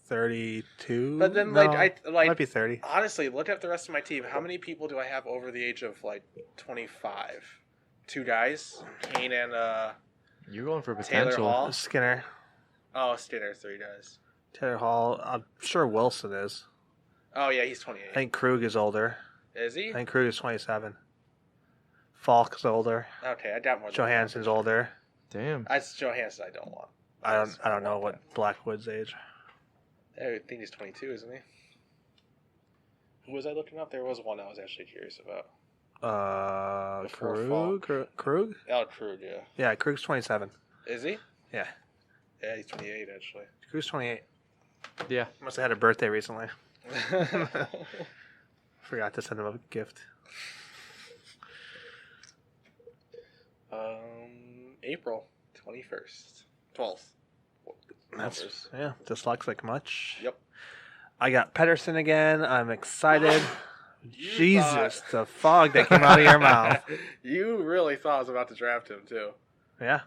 32. But then, No, might be 30. Honestly, look at the rest of my team. How many people do I have over the age of 25? 2 guys, Kane and You're going for Taylor potential. Hall. Skinner, Oh, Skinner, 3 guys. Taylor Hall. I'm sure Wilson is. Oh yeah, he's 28. I think Krug is older. Is he? I think Krug is 27. Falk's older. Okay, I got more. Johansson's older. Damn. That's Johansson. I don't want. I don't know what Blackwood's age. I think he's 22, isn't he? Who was I looking up? There was one I was actually curious about. Before Krug? Oh, Krug, yeah. Yeah, Krug's 27. Is he? Yeah. Yeah, he's 28 actually. Krug's 28. Yeah. Must have had a birthday recently. Forgot to send him a gift. April 21st. 12th. That's dyslexic much. Yep. I got Pedersen again. I'm excited. You Jesus, the fog that came out of your mouth. You really thought I was about to draft him too. Yeah.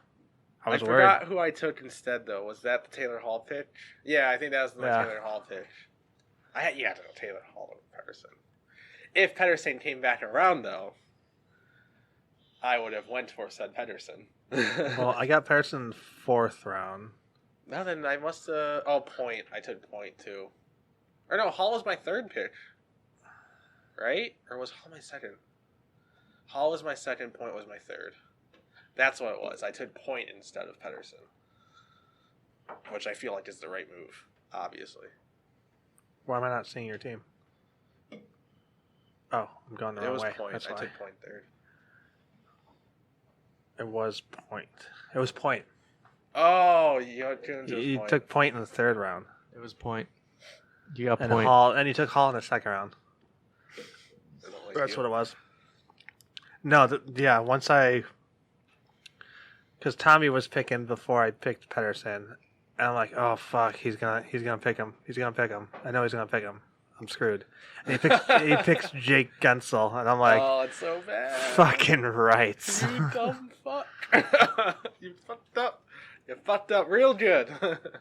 I was forgot worried. who I took instead though. Was that the Taylor Hall pick? Yeah, I think that was the Taylor Hall pick. You had to go Taylor Hall over Pedersen. If Pedersen came back around though, I would have went for said Pedersen. Well, I got Pedersen 4th round. Now then, I must have... Point. I took Point, too. Or no, Hall was my 3rd pick. Right? Or was Hall my 2nd? Hall was my 2nd, Point was my 3rd. That's what it was. I took Point instead of Pedersen. Which I feel like is the right move. obviously. Why am I not seeing your team? Oh, I'm going the It wrong was way. point. That's I why. took point third. It was point. It was point. Oh, you tuned You point. took point in the third round. It was point. You got And point. Hall, and you took Hall in the second round. I don't like That's you. what it was. No, once I... Because Tommy was picking before I picked Pedersen. And I'm like, oh, fuck, he's gonna pick him. He's gonna pick him. I know he's gonna pick him. I'm screwed. And he picks Jake Gensel. And I'm like, oh, it's so bad. fucking right. You dumb fuck. You fucked up. You fucked up real good.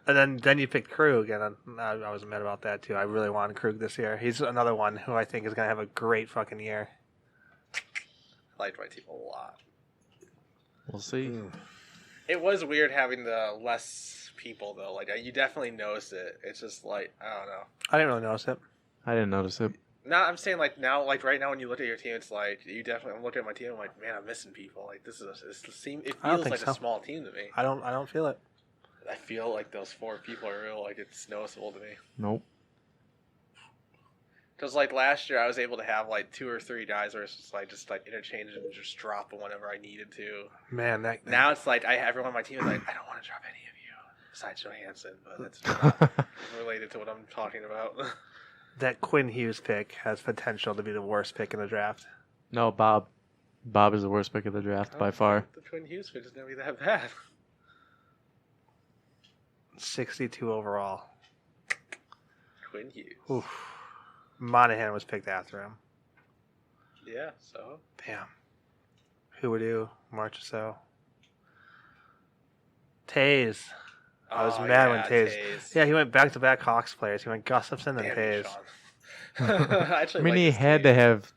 And then you picked Krug, and I was mad about that too. I really wanted Krug this year. He's another one who I think is going to have a great fucking year. I liked my team a lot. We'll see. It was weird having the less people though. Like you definitely noticed it. It's just like I don't know. I didn't really notice it. I didn't notice it. No, I'm saying like now, like right now when you look at your team, it's like you definitely. I'm looking at my team. I'm like, man, I'm missing people. Like this is it I don't feels think like so. a small team to me. I don't feel it. I feel like those 4 people are real. Like it's noticeable to me. Nope. Because like last year, I was able to have like 2 or 3 guys where it's just like interchange and just drop them whenever I needed to. Man, Now it's like everyone on my team is like, I don't want to drop any of you besides Johansson, but that's not related to what I'm talking about. that Quinn Hughes pick has potential to be the worst pick in the draft. No, Bob. Bob is the worst pick of the draft by far. The Twin Hughes pick is gonna be that bad. 62 overall. Quinn Hughes. Oof. Monahan was picked after him. Yeah. So. Damn. Who would do? Marchessault. Taze. I was mad when Taze. Yeah, he went back-to-back Hawks players. He went Gustafson and Taze. I mean, he had to have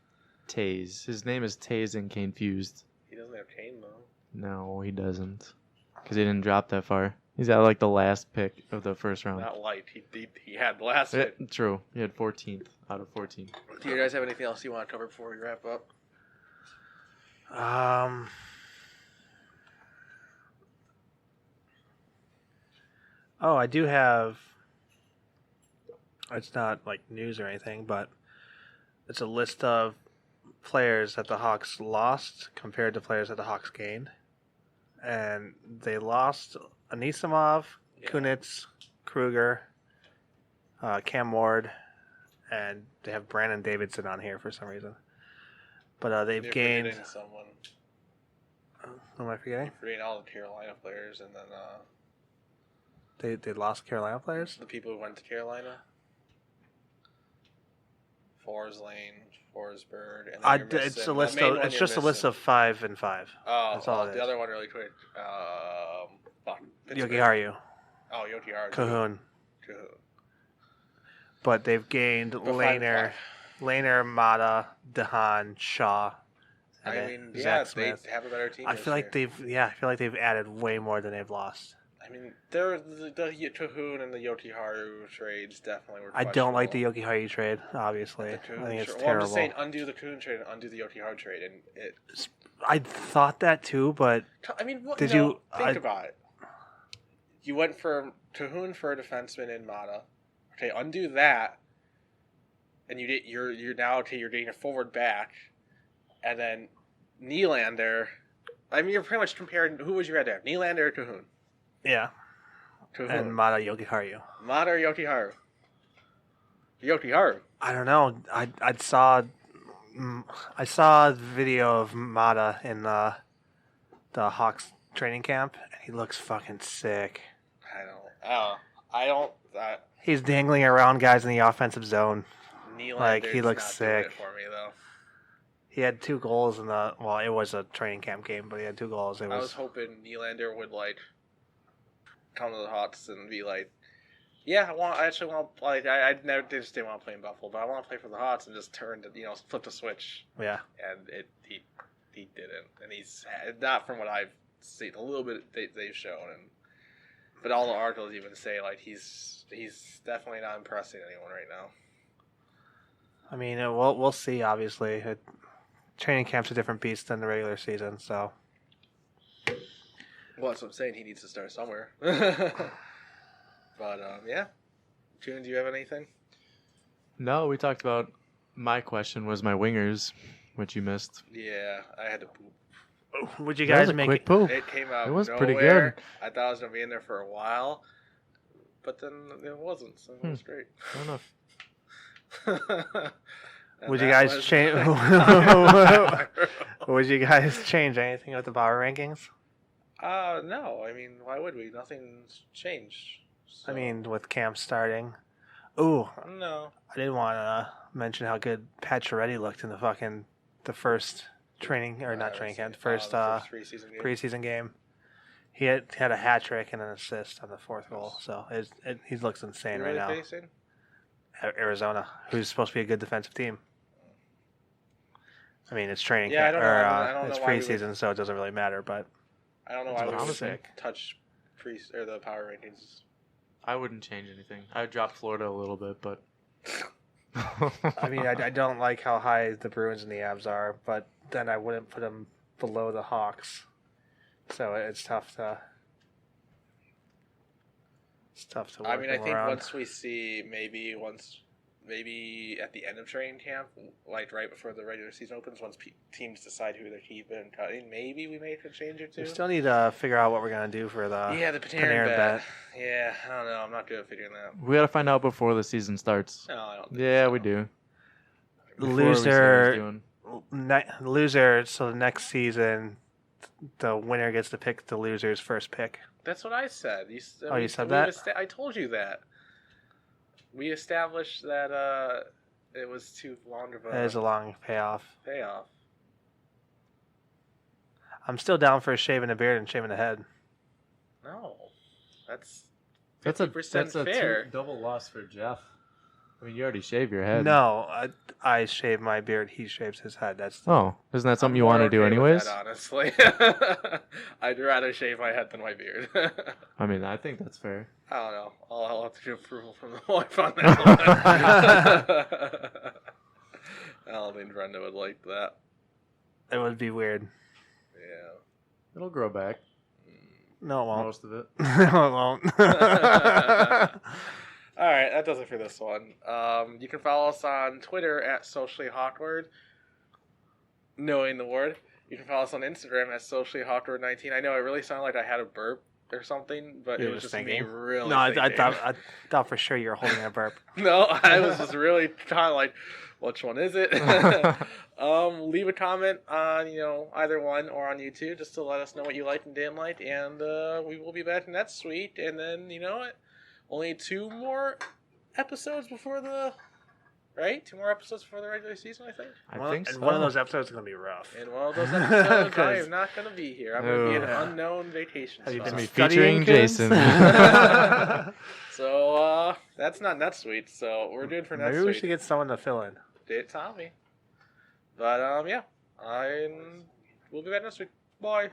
Taze. His name is Taze and Confused. He doesn't have Kane though. No, he doesn't. Because he didn't drop that far. He's at like the last pick of the first round. Not light. He had the last pick. True. He had 14th out of 14. Do you guys have anything else you want to cover before we wrap up? Oh, I do have. It's not like news or anything, but it's a list of players that the Hawks lost compared to players that the Hawks gained. And they lost Anisimov, Kunitz, Kruger, Cam Ward, and they have Brandon Davidson on here for some reason. But they've You're gained. forgetting someone. Who am I forgetting? You're forgetting all the Carolina players, and then They lost Carolina players. the people who went to Carolina. Forsling, Forsberg, and then It's a list of. It's just a list of 5 and 5. Oh, That's all it the is. other one really quick. Pittsburgh. Yogiharu, Oh, Yogiharu. Cahoon. Cahoon. But they've gained Go 5 and Lehner, Mata, Dehan, Shaw, and I then mean, Zach yeah, Smith. they have a better team. I this feel like year. I feel like they've added way more than they've lost. I mean, the Cahoon and the Yogiharu trades definitely were. I don't like the questionable. Yogiharu trade. Obviously, The I Cahoon think it's trade. terrible. Well, I'm just saying, undo the Cahoon trade and undo the Yogiharu trade, and it. I thought that too, but I mean, what, Did you know, you- think about it? You went for Cahoon for a defenseman in Mata. Okay, undo that, and you're now you're getting a forward back, and then Nylander. I mean, you're pretty much comparing. Who would you rather have, Nylander or Cahoon? yeah, Cahoon. and Mata Yogiharu. Mata or Yogiharu? Yogiharu. I don't know. I saw a video of Mata in the Hawks training camp, and he looks fucking sick. I don't. He's dangling around guys in the offensive zone. Nylander Like, he does looks not doing sick. it for me though. He had 2 goals in the. Well, it was a training camp game, but he had 2 goals. It I was was. hoping Nylander would like come to the Hawks and be like, "Yeah, I actually want to like I never just didn't want to play in Buffalo, but I want to play for the Hawks," and just flip the switch, Yeah. and he didn't, and he's not from what I've seen. A little bit they've shown, but all the articles even say like he's definitely not impressing anyone right now. I mean, we'll see. Obviously, training camp's a different beast than the regular season. So Well, that's what I'm saying. He needs to start somewhere. But yeah, June, do you have anything? No, we talked about. My question was my wingers, which you missed. Yeah, I had to poop. Would you That was guys a make quick it? poop. It came out It was nowhere. pretty good. I thought I was gonna be in there for a while, but then it wasn't. So it was great. Fair enough. And Would you that guys was- change? Would you guys change anything with the power rankings? No. I mean, why would we? Nothing's changed. I So, mean, with camp starting. Ooh, no. I didn't want to mention how good Pacioretty looked in the first training or not training camp, first the preseason game. preseason game. He had a hat trick and an assist on the fourth goal, so he looks insane Who right are they now. facing? Arizona, who's supposed to be a good defensive team. I mean, it's training Yeah, I camp, don't know. or I don't it's know why we preseason, so it doesn't really matter. But I don't know That's why we what I'm would saying. touch or the power rankings. I wouldn't change anything. I would drop Florida a little bit, but. I mean, I don't like how high the Bruins and the Avs are, but then I wouldn't put them below the Hawks. So it's tough to. It's tough to. I Work mean, I them think around. once we see maybe at the end of training camp, like right before the regular season opens, once teams decide who they're keeping and cutting, maybe we make a change or two. We still need to figure out what we're gonna do for the Yeah, the Panarin Panarin bet. bet. Yeah, I don't know. I'm not good at figuring that. We gotta find out before the season starts. No, I don't. Think Yeah, so. we do. The Before we see what he's loser. doing. Loser. So the next season, the winner gets to pick the loser's first pick. That's what I said. You said that? I told you that. We established that it was too long of That is a long payoff. payoff. I'm still down for shaving a beard and shaving a head. No, that's That's a 50% fair. double loss for Jeff. I mean, you already shaved your head. No, I shave my beard. He shaves his head. That's Oh, isn't that something I'm you want to more do okay with anyways? that, honestly, I'd rather shave my head than my beard. I mean, I think that's fair. I don't know. I'll have to get approval from the wife on that one. I don't think Brenda would like that. it would be weird. Yeah. It'll grow back. No, it won't. Most of it. No, it won't. All right, that does it for this one. You can follow us on Twitter at Socially Hawkward, knowing the word. You can follow us on Instagram at Socially Hawkward19. I know it really sounded like I had a burp or something, but You it were was just just me thinking? really No, I thinking. thought for sure you were holding a burp. No, I was just really kind of like, which one is it? Leave a comment on either one or on YouTube just to let us know what you liked and didn't like, and we will be back next week. And then what? Only 2 more episodes before the 2 more episodes before the regular season, I think. I think so. And one of those episodes is gonna be rough. And one of those episodes, I 'Cause- am not going to be here. I'm going to be in an Yeah. unknown vacation Have you spot. been me studying, featuring kids? Jason. So that's not next week. So we're good for next Maybe we week. should get someone to fill in. Date Tommy. But yeah, we'll be back next week. Bye.